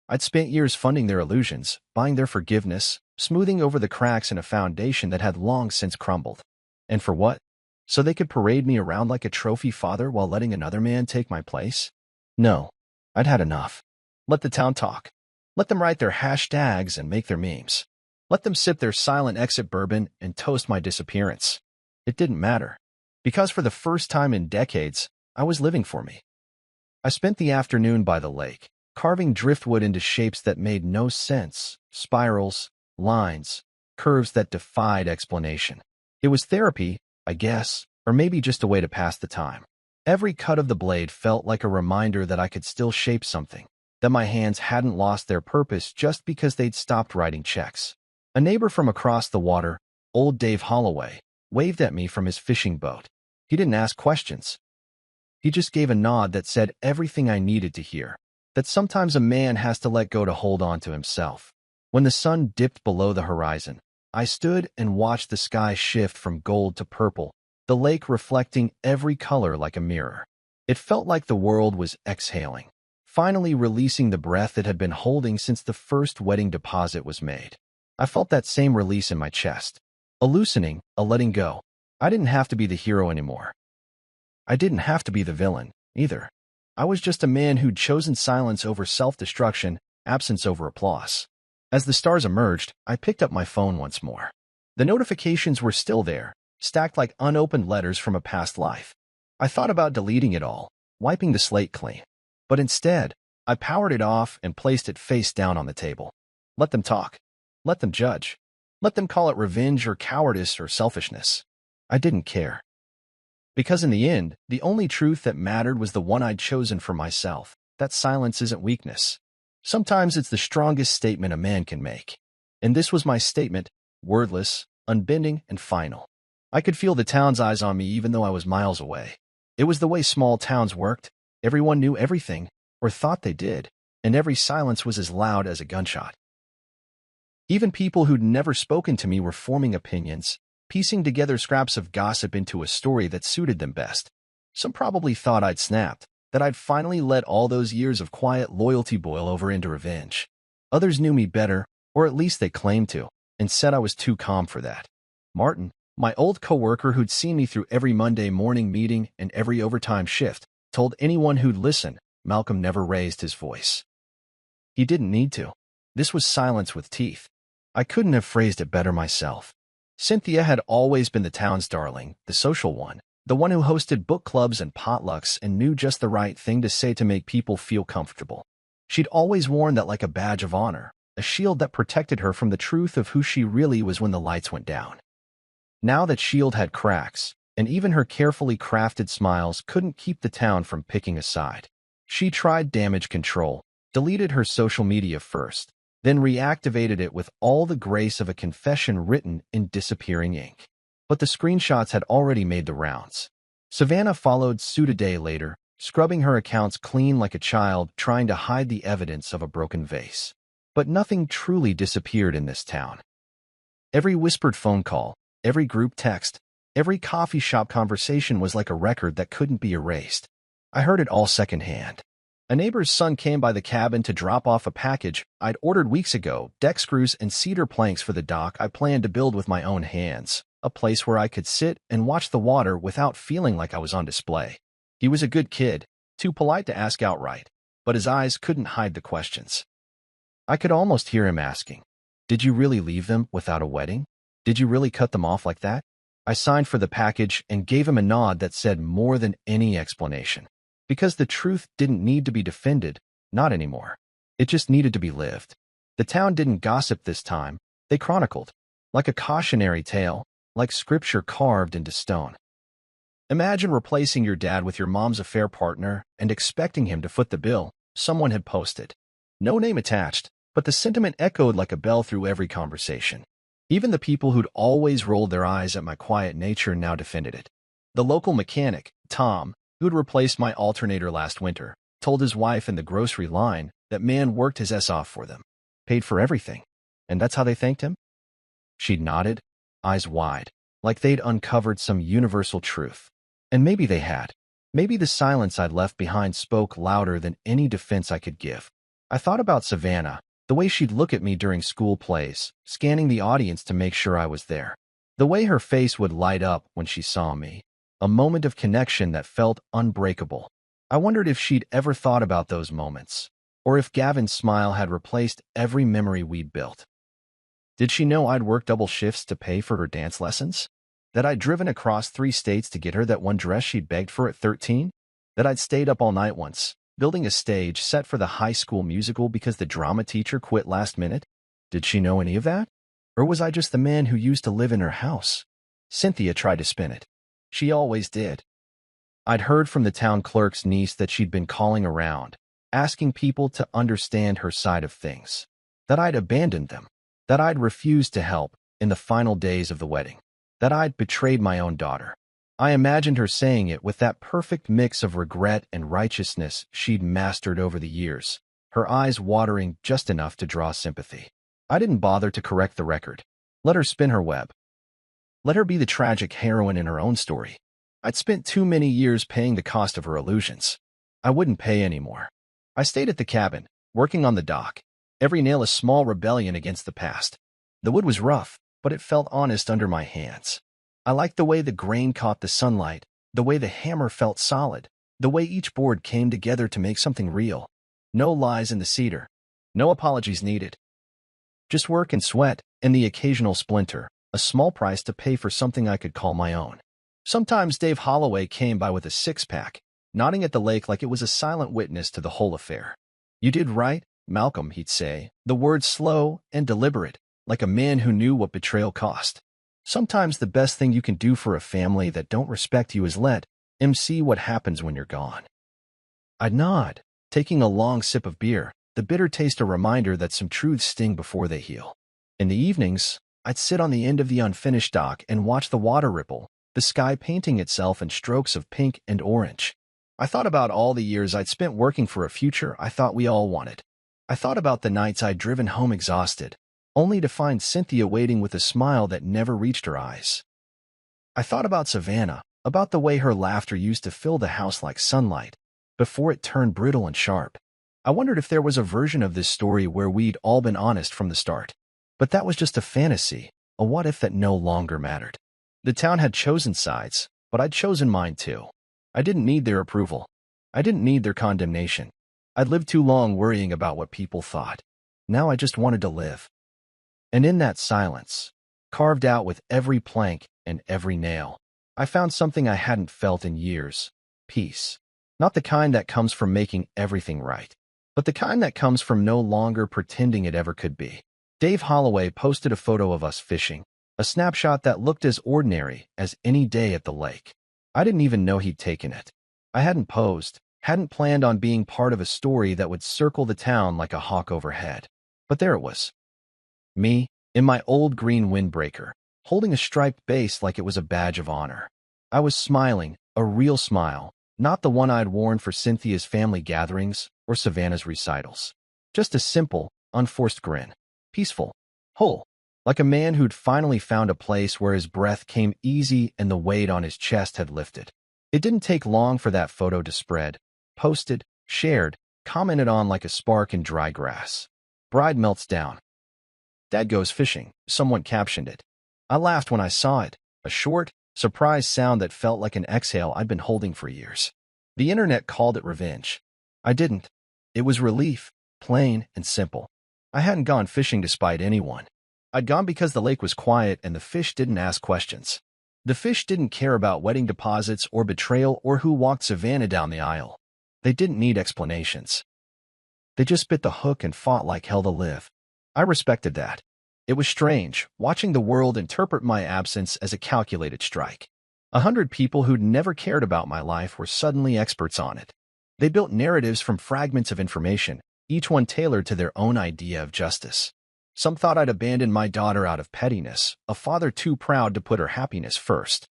I'd spent years funding their illusions, buying their forgiveness, smoothing over the cracks in a foundation that had long since crumbled. And for what? So they could parade me around like a trophy father while letting another man take my place? No, I'd had enough. Let the town talk. Let them write their hashtags and make their memes. Let them sip their silent exit bourbon and toast my disappearance. It didn't matter, because for the first time in decades, I was living for me. I spent the afternoon by the lake, carving driftwood into shapes that made no sense, spirals, lines, curves that defied explanation. It was therapy, I guess, or maybe just a way to pass the time. Every cut of the blade felt like a reminder that I could still shape something, that my hands hadn't lost their purpose just because they'd stopped writing checks. A neighbor from across the water, old Dave Holloway, waved at me from his fishing boat. He didn't ask questions. He just gave a nod that said everything I needed to hear, that sometimes a man has to let go to hold on to himself. When the sun dipped below the horizon, I stood and watched the sky shift from gold to purple, the lake reflecting every color like a mirror. It felt like the world was exhaling, finally releasing the breath it had been holding since the first wedding deposit was made. I felt that same release in my chest. A loosening, a letting go. I didn't have to be the hero anymore. I didn't have to be the villain, either. I was just a man who'd chosen silence over self-destruction, absence over applause. As the stars emerged, I picked up my phone once more. The notifications were still there, stacked like unopened letters from a past life. I thought about deleting it all, wiping the slate clean. But instead, I powered it off and placed it face down on the table. Let them talk. Let them judge. Let them call it revenge or cowardice or selfishness. I didn't care. Because in the end, the only truth that mattered was the one I'd chosen for myself, that silence isn't weakness. Sometimes it's the strongest statement a man can make. And this was my statement, wordless, unbending, and final. I could feel the town's eyes on me even though I was miles away. It was the way small towns worked. Everyone knew everything, or thought they did, and every silence was as loud as a gunshot. Even people who'd never spoken to me were forming opinions, piecing together scraps of gossip into a story that suited them best. Some probably thought I'd snapped, that I'd finally let all those years of quiet loyalty boil over into revenge. Others knew me better, or at least they claimed to, and said I was too calm for that. Martin, my old coworker who'd seen me through every Monday morning meeting and every overtime shift, told anyone who'd listen, Malcolm never raised his voice. He didn't need to. This was silence with teeth. I couldn't have phrased it better myself. Cynthia had always been the town's darling, the social one, the one who hosted book clubs and potlucks and knew just the right thing to say to make people feel comfortable. She'd always worn that like a badge of honor, a shield that protected her from the truth of who she really was when the lights went down. Now that shield had cracks, and even her carefully crafted smiles couldn't keep the town from picking a side. She tried damage control, deleted her social media first, then reactivated it with all the grace of a confession written in disappearing ink. But the screenshots had already made the rounds. Savannah followed suit a day later, scrubbing her accounts clean like a child trying to hide the evidence of a broken vase. But nothing truly disappeared in this town. Every whispered phone call, every group text, every coffee shop conversation was like a record that couldn't be erased. I heard it all secondhand. A neighbor's son came by the cabin to drop off a package I'd ordered weeks ago, deck screws and cedar planks for the dock I planned to build with my own hands. a place where I could sit and watch the water without feeling like I was on display. He was a good kid, too polite to ask outright, but his eyes couldn't hide the questions. I could almost hear him asking, "Did you really leave them without a wedding? Did you really cut them off like that?" I signed for the package and gave him a nod that said more than any explanation. Because the truth didn't need to be defended, not anymore. It just needed to be lived. The town didn't gossip this time, they chronicled. Like a cautionary tale, like scripture carved into stone. Imagine replacing your dad with your mom's affair partner and expecting him to foot the bill, someone had posted. No name attached, but the sentiment echoed like a bell through every conversation. Even the people who'd always rolled their eyes at my quiet nature now defended it. The local mechanic, Tom, who'd replaced my alternator last winter, told his wife in the grocery line that man worked his ass off for them, paid for everything, and that's how they thanked him? She'd nodded, eyes wide, like they'd uncovered some universal truth. And maybe they had. Maybe the silence I'd left behind spoke louder than any defense I could give. I thought about Savannah, the way she'd look at me during school plays, scanning the audience to make sure I was there. The way her face would light up when she saw me. A moment of connection that felt unbreakable. I wondered if she'd ever thought about those moments, or if Gavin's smile had replaced every memory we'd built. Did she know I'd worked double shifts to pay for her dance lessons? That I'd driven across 3 states to get her that one dress she'd begged for at 13? That I'd stayed up all night once, building a stage set for the high school musical because the drama teacher quit last minute? Did she know any of that? Or was I just the man who used to live in her house? Cynthia tried to spin it. She always did. I'd heard from the town clerk's niece that she'd been calling around, asking people to understand her side of things. That I'd abandoned them. That I'd refused to help in the final days of the wedding. That I'd betrayed my own daughter. I imagined her saying it with that perfect mix of regret and righteousness she'd mastered over the years, her eyes watering just enough to draw sympathy. I didn't bother to correct the record. Let her spin her web. Let her be the tragic heroine in her own story. I'd spent too many years paying the cost of her illusions. I wouldn't pay anymore. I stayed at the cabin, working on the dock, every nail a small rebellion against the past. The wood was rough, but it felt honest under my hands. I liked the way the grain caught the sunlight, the way the hammer felt solid, the way each board came together to make something real. No lies in the cedar. No apologies needed. Just work and sweat, and the occasional splinter, a small price to pay for something I could call my own. Sometimes Dave Holloway came by with a 6-pack, nodding at the lake like it was a silent witness to the whole affair. "You did right, Malcolm," he'd say, the words slow and deliberate, like a man who knew what betrayal cost. Sometimes the best thing you can do for a family that don't respect you is let them see what happens when you're gone. I'd nod, taking a long sip of beer, the bitter taste a reminder that some truths sting before they heal. In the evenings, I'd sit on the end of the unfinished dock and watch the water ripple, the sky painting itself in strokes of pink and orange. I thought about all the years I'd spent working for a future I thought we all wanted. I thought about the nights I'd driven home exhausted, only to find Cynthia waiting with a smile that never reached her eyes. I thought about Savannah, about the way her laughter used to fill the house like sunlight, before it turned brittle and sharp. I wondered if there was a version of this story where we'd all been honest from the start. But that was just a fantasy, a what-if that no longer mattered. The town had chosen sides, but I'd chosen mine too. I didn't need their approval. I didn't need their condemnation. I'd lived too long worrying about what people thought. Now I just wanted to live. And in that silence, carved out with every plank and every nail, I found something I hadn't felt in years. Peace. Not the kind that comes from making everything right, but the kind that comes from no longer pretending it ever could be. Dave Holloway posted a photo of us fishing, a snapshot that looked as ordinary as any day at the lake. I didn't even know he'd taken it. I hadn't posed, hadn't planned on being part of a story that would circle the town like a hawk overhead. But there it was. Me, in my old green windbreaker, holding a striped base like it was a badge of honor. I was smiling, a real smile, not the one I'd worn for Cynthia's family gatherings or Savannah's recitals. Just a simple, unforced grin. Peaceful. Whole. Like a man who'd finally found a place where his breath came easy and the weight on his chest had lifted. It didn't take long for that photo to spread. Posted, shared, commented on like a spark in dry grass. Bride melts down. Dad goes fishing, someone captioned it. I laughed when I saw it, A short, surprised sound that felt like an exhale I'd been holding for years. The internet called it revenge. I didn't. It was relief, plain and simple. I hadn't gone fishing to spite anyone. I'd gone because the lake was quiet and the fish didn't ask questions. The fish didn't care about wedding deposits or betrayal or who walked Savannah down the aisle. They didn't need explanations. They just bit the hook and fought like hell to live. I respected that. It was strange, watching the world interpret my absence as a calculated strike. 100 people who'd never cared about my life were suddenly experts on it. They built narratives from fragments of information, each one tailored to their own idea of justice. Some thought I'd abandoned my daughter out of pettiness, a father too proud to put her happiness first.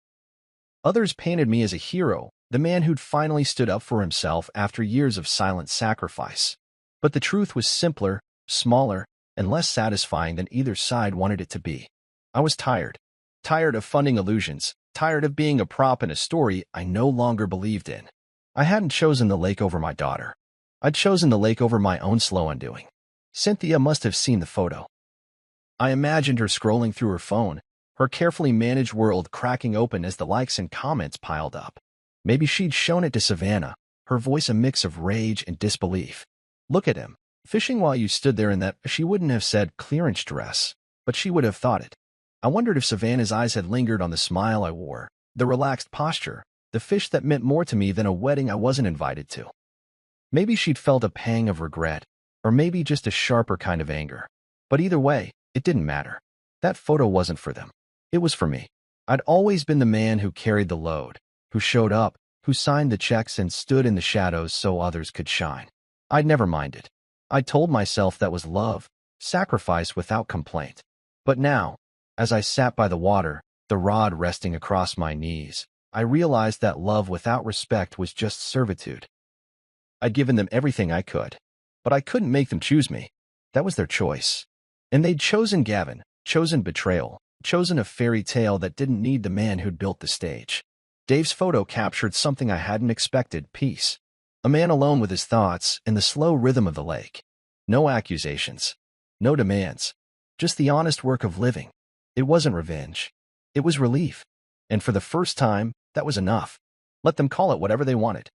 Others painted me as a hero, the man who'd finally stood up for himself after years of silent sacrifice. But the truth was simpler, smaller, and less satisfying than either side wanted it to be. I was tired. Tired of funding illusions, tired of being a prop in a story I no longer believed in. I hadn't chosen the lake over my daughter. I'd chosen the lake over my own slow undoing. Cynthia must have seen the photo. I imagined her scrolling through her phone, her carefully managed world cracking open as the likes and comments piled up. Maybe she'd shown it to Savannah, her voice a mix of rage and disbelief. Look at him, fishing while you stood there in that. She wouldn't have said clearance dress, but she would have thought it. I wondered if Savannah's eyes had lingered on the smile I wore, the relaxed posture, the fish that meant more to me than a wedding I wasn't invited to. Maybe she'd felt a pang of regret, or maybe just a sharper kind of anger. But either way, it didn't matter. That photo wasn't for them. It was for me. I'd always been the man who carried the load, who showed up, who signed the checks and stood in the shadows so others could shine. I'd never minded. I told myself that was love, sacrifice without complaint. But now, as I sat by the water, the rod resting across my knees, I realized that love without respect was just servitude. I'd given them everything I could, but I couldn't make them choose me. That was their choice. And they'd chosen Gavin, chosen betrayal, chosen a fairy tale that didn't need the man who'd built the stage. Dave's photo captured something I hadn't expected: peace. A man alone with his thoughts in the slow rhythm of the lake. No accusations. No demands. Just the honest work of living. It wasn't revenge. It was relief. And for the first time, that was enough. Let them call it whatever they wanted.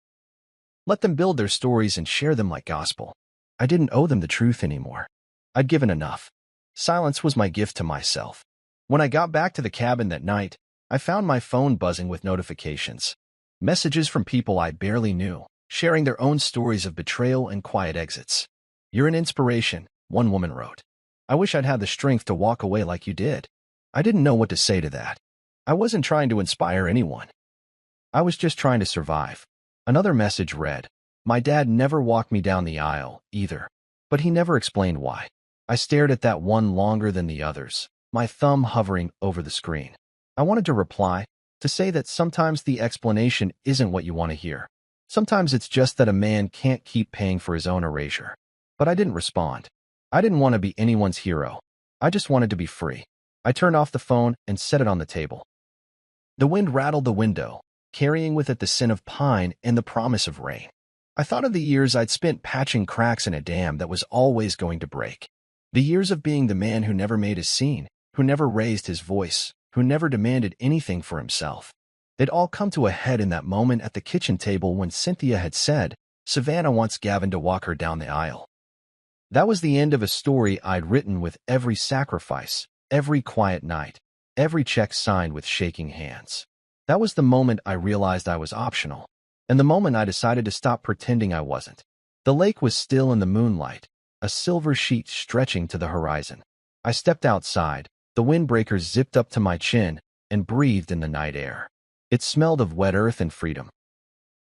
Let them build their stories and share them like gospel. I didn't owe them the truth anymore. I'd given enough. Silence was my gift to myself. When I got back to the cabin that night, I found my phone buzzing with notifications. Messages from people I barely knew, sharing their own stories of betrayal and quiet exits. "You're an inspiration," one woman wrote. "I wish I'd had the strength to walk away like you did." I didn't know what to say to that. I wasn't trying to inspire anyone. I was just trying to survive. Another message read, "My dad never walked me down the aisle, either. But he never explained why." I stared at that one longer than the others, my thumb hovering over the screen. I wanted to reply, to say that sometimes the explanation isn't what you want to hear. Sometimes it's just that a man can't keep paying for his own erasure. But I didn't respond. I didn't want to be anyone's hero. I just wanted to be free. I turned off the phone and set it on the table. The wind rattled the window, carrying with it the scent of pine and the promise of rain. I thought of the years I'd spent patching cracks in a dam that was always going to break. The years of being the man who never made a scene, who never raised his voice, who never demanded anything for himself. They'd all come to a head in that moment at the kitchen table when Cynthia had said, "Savannah wants Gavin to walk her down the aisle." That was the end of a story I'd written with every sacrifice, every quiet night, every check signed with shaking hands. That was the moment I realized I was optional, and the moment I decided to stop pretending I wasn't. The lake was still in the moonlight, a silver sheet stretching to the horizon. I stepped outside, the windbreakers zipped up to my chin, and breathed in the night air. It smelled of wet earth and freedom.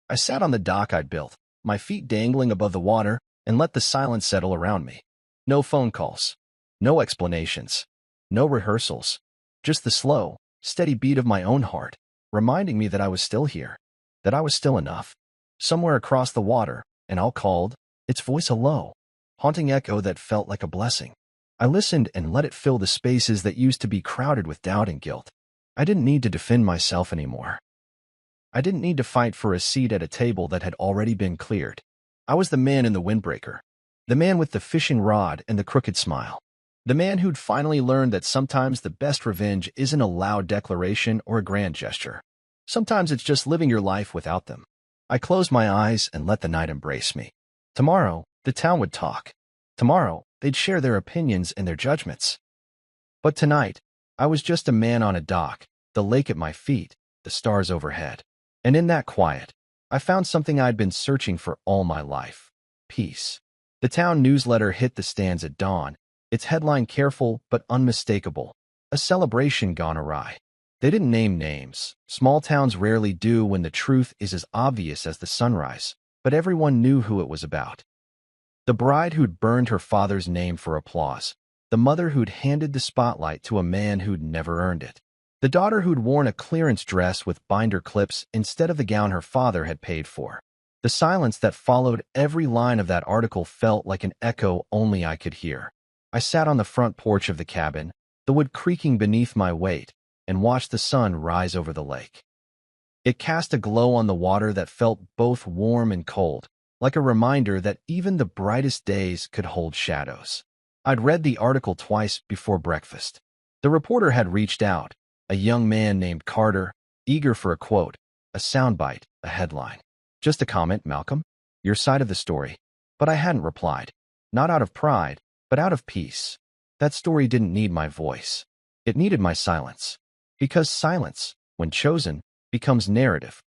I sat on the dock I'd built, my feet dangling above the water, and let the silence settle around me. No phone calls, no explanations, no rehearsals, just the slow, steady beat of my own heart, reminding me that I was still here, that I was still enough. Somewhere across the water, an owl called, its voice a low, haunting echo that felt like a blessing. I listened and let it fill the spaces that used to be crowded with doubt and guilt. I didn't need to defend myself anymore. I didn't need to fight for a seat at a table that had already been cleared. I was the man in the windbreaker, the man with the fishing rod and the crooked smile, The man who'd finally learned that sometimes the best revenge isn't a loud declaration or a grand gesture. Sometimes it's just living your life without them. I closed my eyes and let the night embrace me. Tomorrow, the town would talk. Tomorrow, they'd share their opinions and their judgments. But tonight, I was just a man on a dock, the lake at my feet, the stars overhead. And in that quiet, I found something I'd been searching for all my life: peace. The town newsletter hit the stands at dawn, its headline careful but unmistakable: a celebration gone awry. They didn't name names. Small towns rarely do when the truth is as obvious as the sunrise, but everyone knew who it was about. The bride who'd burned her father's name for applause, the mother who'd handed the spotlight to a man who'd never earned it, the daughter who'd worn a clearance dress with binder clips instead of the gown her father had paid for. The silence that followed every line of that article felt like an echo only I could hear. I sat on the front porch of the cabin, the wood creaking beneath my weight, and watched the sun rise over the lake. It cast a glow on the water that felt both warm and cold, like a reminder that even the brightest days could hold shadows. I'd read the article twice before breakfast. The reporter had reached out, a young man named Carter, eager for a quote, a soundbite, a headline. Just a comment, Malcolm. Your side of the story. But I hadn't replied. Not out of pride, but out of peace. That story didn't need my voice. It needed my silence. Because silence, when chosen, becomes narrative.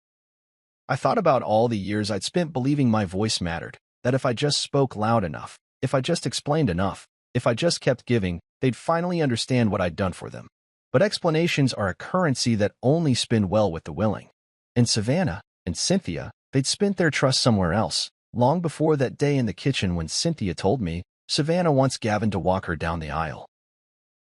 I thought about all the years I'd spent believing my voice mattered, that if I just spoke loud enough, if I just explained enough, if I just kept giving, they'd finally understand what I'd done for them. But explanations are a currency that only spin well with the willing. In Savannah and Cynthia, they'd spent their trust somewhere else, long before that day in the kitchen when Cynthia told me Savannah wants Gavin to walk her down the aisle.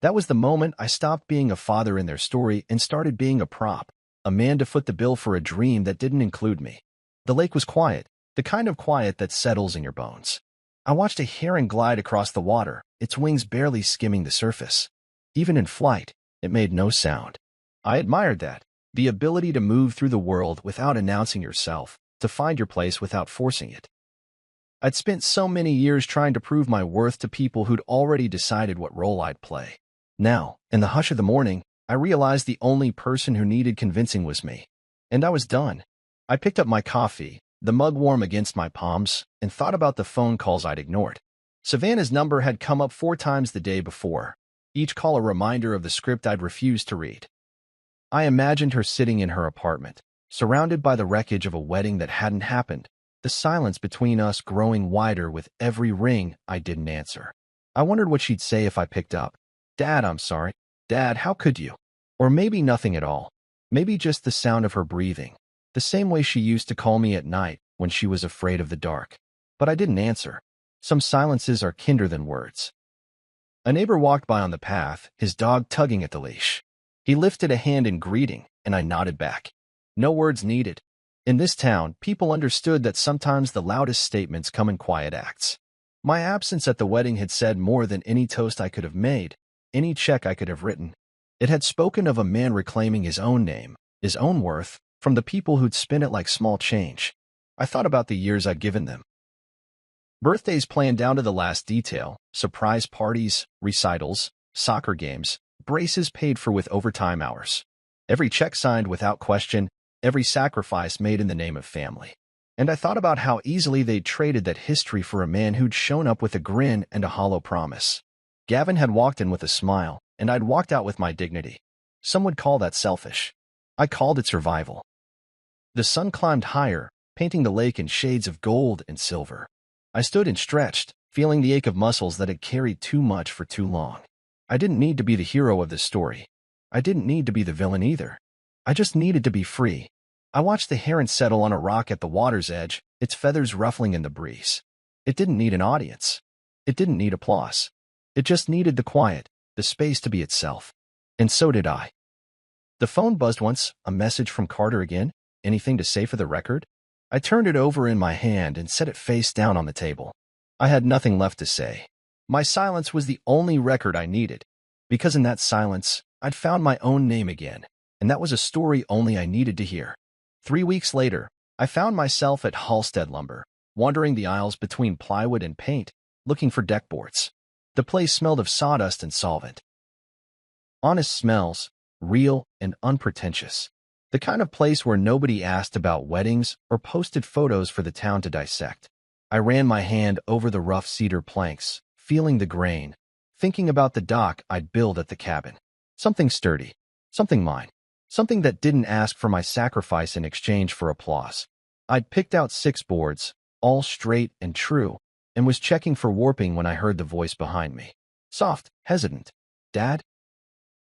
That was the moment I stopped being a father in their story and started being a prop, a man to foot the bill for a dream that didn't include me. The lake was quiet, the kind of quiet that settles in your bones. I watched a heron glide across the water, its wings barely skimming the surface. Even in flight, it made no sound. I admired that, the ability to move through the world without announcing yourself, to find your place without forcing it. I'd spent so many years trying to prove my worth to people who'd already decided what role I'd play. Now, in the hush of the morning, I realized the only person who needed convincing was me. And I was done. I picked up my coffee, the mug warm against my palms, and thought about the phone calls I'd ignored. Savannah's number had come up 4 times the day before, each call a reminder of the script I'd refused to read. I imagined her sitting in her apartment, surrounded by the wreckage of a wedding that hadn't happened, the silence between us growing wider with every ring I didn't answer. I wondered what she'd say if I picked up. Dad, I'm sorry. Dad, how could you? Or maybe nothing at all. Maybe just the sound of her breathing, the same way she used to call me at night when she was afraid of the dark. But I didn't answer. Some silences are kinder than words. A neighbor walked by on the path, his dog tugging at the leash. He lifted a hand in greeting, and I nodded back. No words needed. In this town, people understood that sometimes the loudest statements come in quiet acts. My absence at the wedding had said more than any toast I could have made, any check I could have written. It had spoken of a man reclaiming his own name, his own worth, from the people who'd spin it like small change. I thought about the years I'd given them. Birthdays planned down to the last detail, surprise parties, recitals, soccer games, braces paid for with overtime hours. Every check signed without question, every sacrifice made in the name of family. And I thought about how easily they'd traded that history for a man who'd shown up with a grin and a hollow promise. Gavin had walked in with a smile, and I'd walked out with my dignity. Some would call that selfish. I called it survival. The sun climbed higher, painting the lake in shades of gold and silver. I stood and stretched, feeling the ache of muscles that had carried too much for too long. I didn't need to be the hero of this story. I didn't need to be the villain either. I just needed to be free. I watched the heron settle on a rock at the water's edge, its feathers ruffling in the breeze. It didn't need an audience. It didn't need applause. It just needed the quiet, the space to be itself. And so did I. The phone buzzed once, a message from Carter again. Anything to say for the record? I turned it over in my hand and set it face down on the table. I had nothing left to say. My silence was the only record I needed, because in that silence, I'd found my own name again, and that was a story only I needed to hear. 3 weeks later, I found myself at Halstead Lumber, wandering the aisles between plywood and paint, looking for deck boards. The place smelled of sawdust and solvent. Honest smells, real and unpretentious. The kind of place where nobody asked about weddings or posted photos for the town to dissect. I ran my hand over the rough cedar planks, feeling the grain, thinking about the dock I'd build at the cabin. Something sturdy, something mine, something that didn't ask for my sacrifice in exchange for applause. I'd picked out 6 boards, all straight and true, and was checking for warping when I heard the voice behind me. Soft, hesitant. Dad?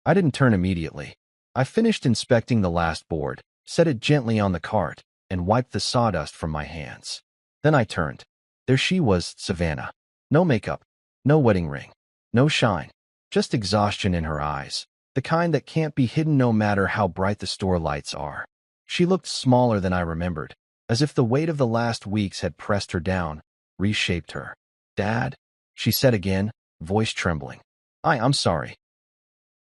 I didn't turn immediately. I finished inspecting the last board, set it gently on the cart, and wiped the sawdust from my hands. Then I turned. There she was, Savannah. No makeup, no wedding ring, no shine, just exhaustion in her eyes, the kind that can't be hidden no matter how bright the store lights are. She looked smaller than I remembered, as if the weight of the last weeks had pressed her down, reshaped her. Dad, she said again, voice trembling. I'm sorry.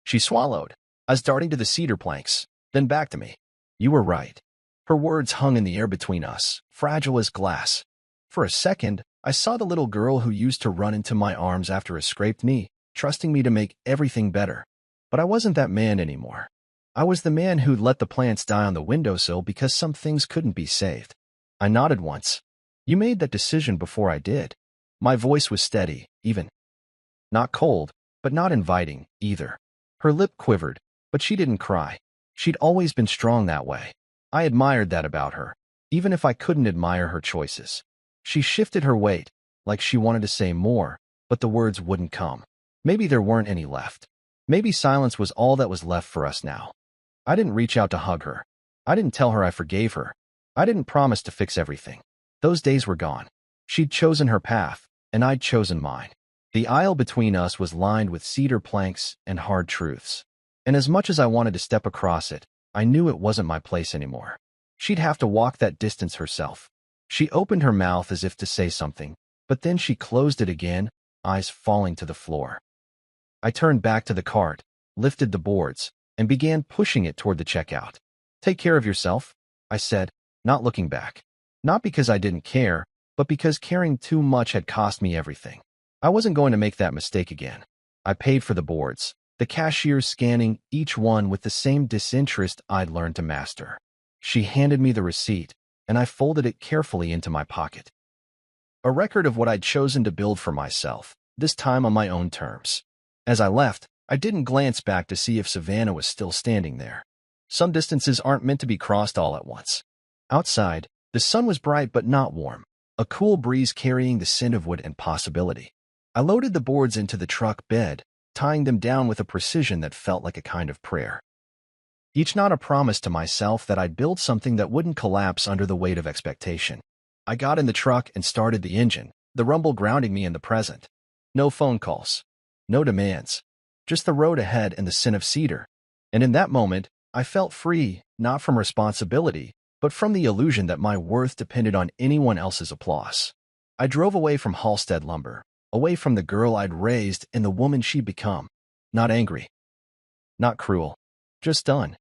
She swallowed, as darting to the cedar planks, then back to me. You were right. Her words hung in the air between us, fragile as glass. For a second, I saw the little girl who used to run into my arms after a scraped knee, trusting me to make everything better. But I wasn't that man anymore. I was the man who'd let the plants die on the windowsill because some things couldn't be saved. I nodded once. You made that decision before I did. My voice was steady, even. Not cold, but not inviting, either. Her lip quivered, but she didn't cry. She'd always been strong that way. I admired that about her, even if I couldn't admire her choices. She shifted her weight, like she wanted to say more, but the words wouldn't come. Maybe there weren't any left. Maybe silence was all that was left for us now. I didn't reach out to hug her. I didn't tell her I forgave her. I didn't promise to fix everything. Those days were gone. She'd chosen her path, and I'd chosen mine. The aisle between us was lined with cedar planks and hard truths. And as much as I wanted to step across it, I knew it wasn't my place anymore. She'd have to walk that distance herself. She opened her mouth as if to say something, but then she closed it again, eyes falling to the floor. I turned back to the cart, lifted the boards, and began pushing it toward the checkout. Take care of yourself, I said, not looking back. Not because I didn't care, but because caring too much had cost me everything. I wasn't going to make that mistake again. I paid for the boards, the cashier scanning each one with the same disinterest I'd learned to master. She handed me the receipt, and I folded it carefully into my pocket. A record of what I'd chosen to build for myself, this time on my own terms. As I left, I didn't glance back to see if Savannah was still standing there. Some distances aren't meant to be crossed all at once. Outside, the sun was bright but not warm, a cool breeze carrying the scent of wood and possibility. I loaded the boards into the truck bed, tying them down with a precision that felt like a kind of prayer. Each knot a promise to myself that I'd build something that wouldn't collapse under the weight of expectation. I got in the truck and started the engine, the rumble grounding me in the present. No phone calls. No demands. Just the road ahead and the scent of cedar. And in that moment, I felt free, not from responsibility, but from the illusion that my worth depended on anyone else's applause. I drove away from Halstead Lumber, away from the girl I'd raised and the woman she'd become. Not angry. Not cruel. Just done.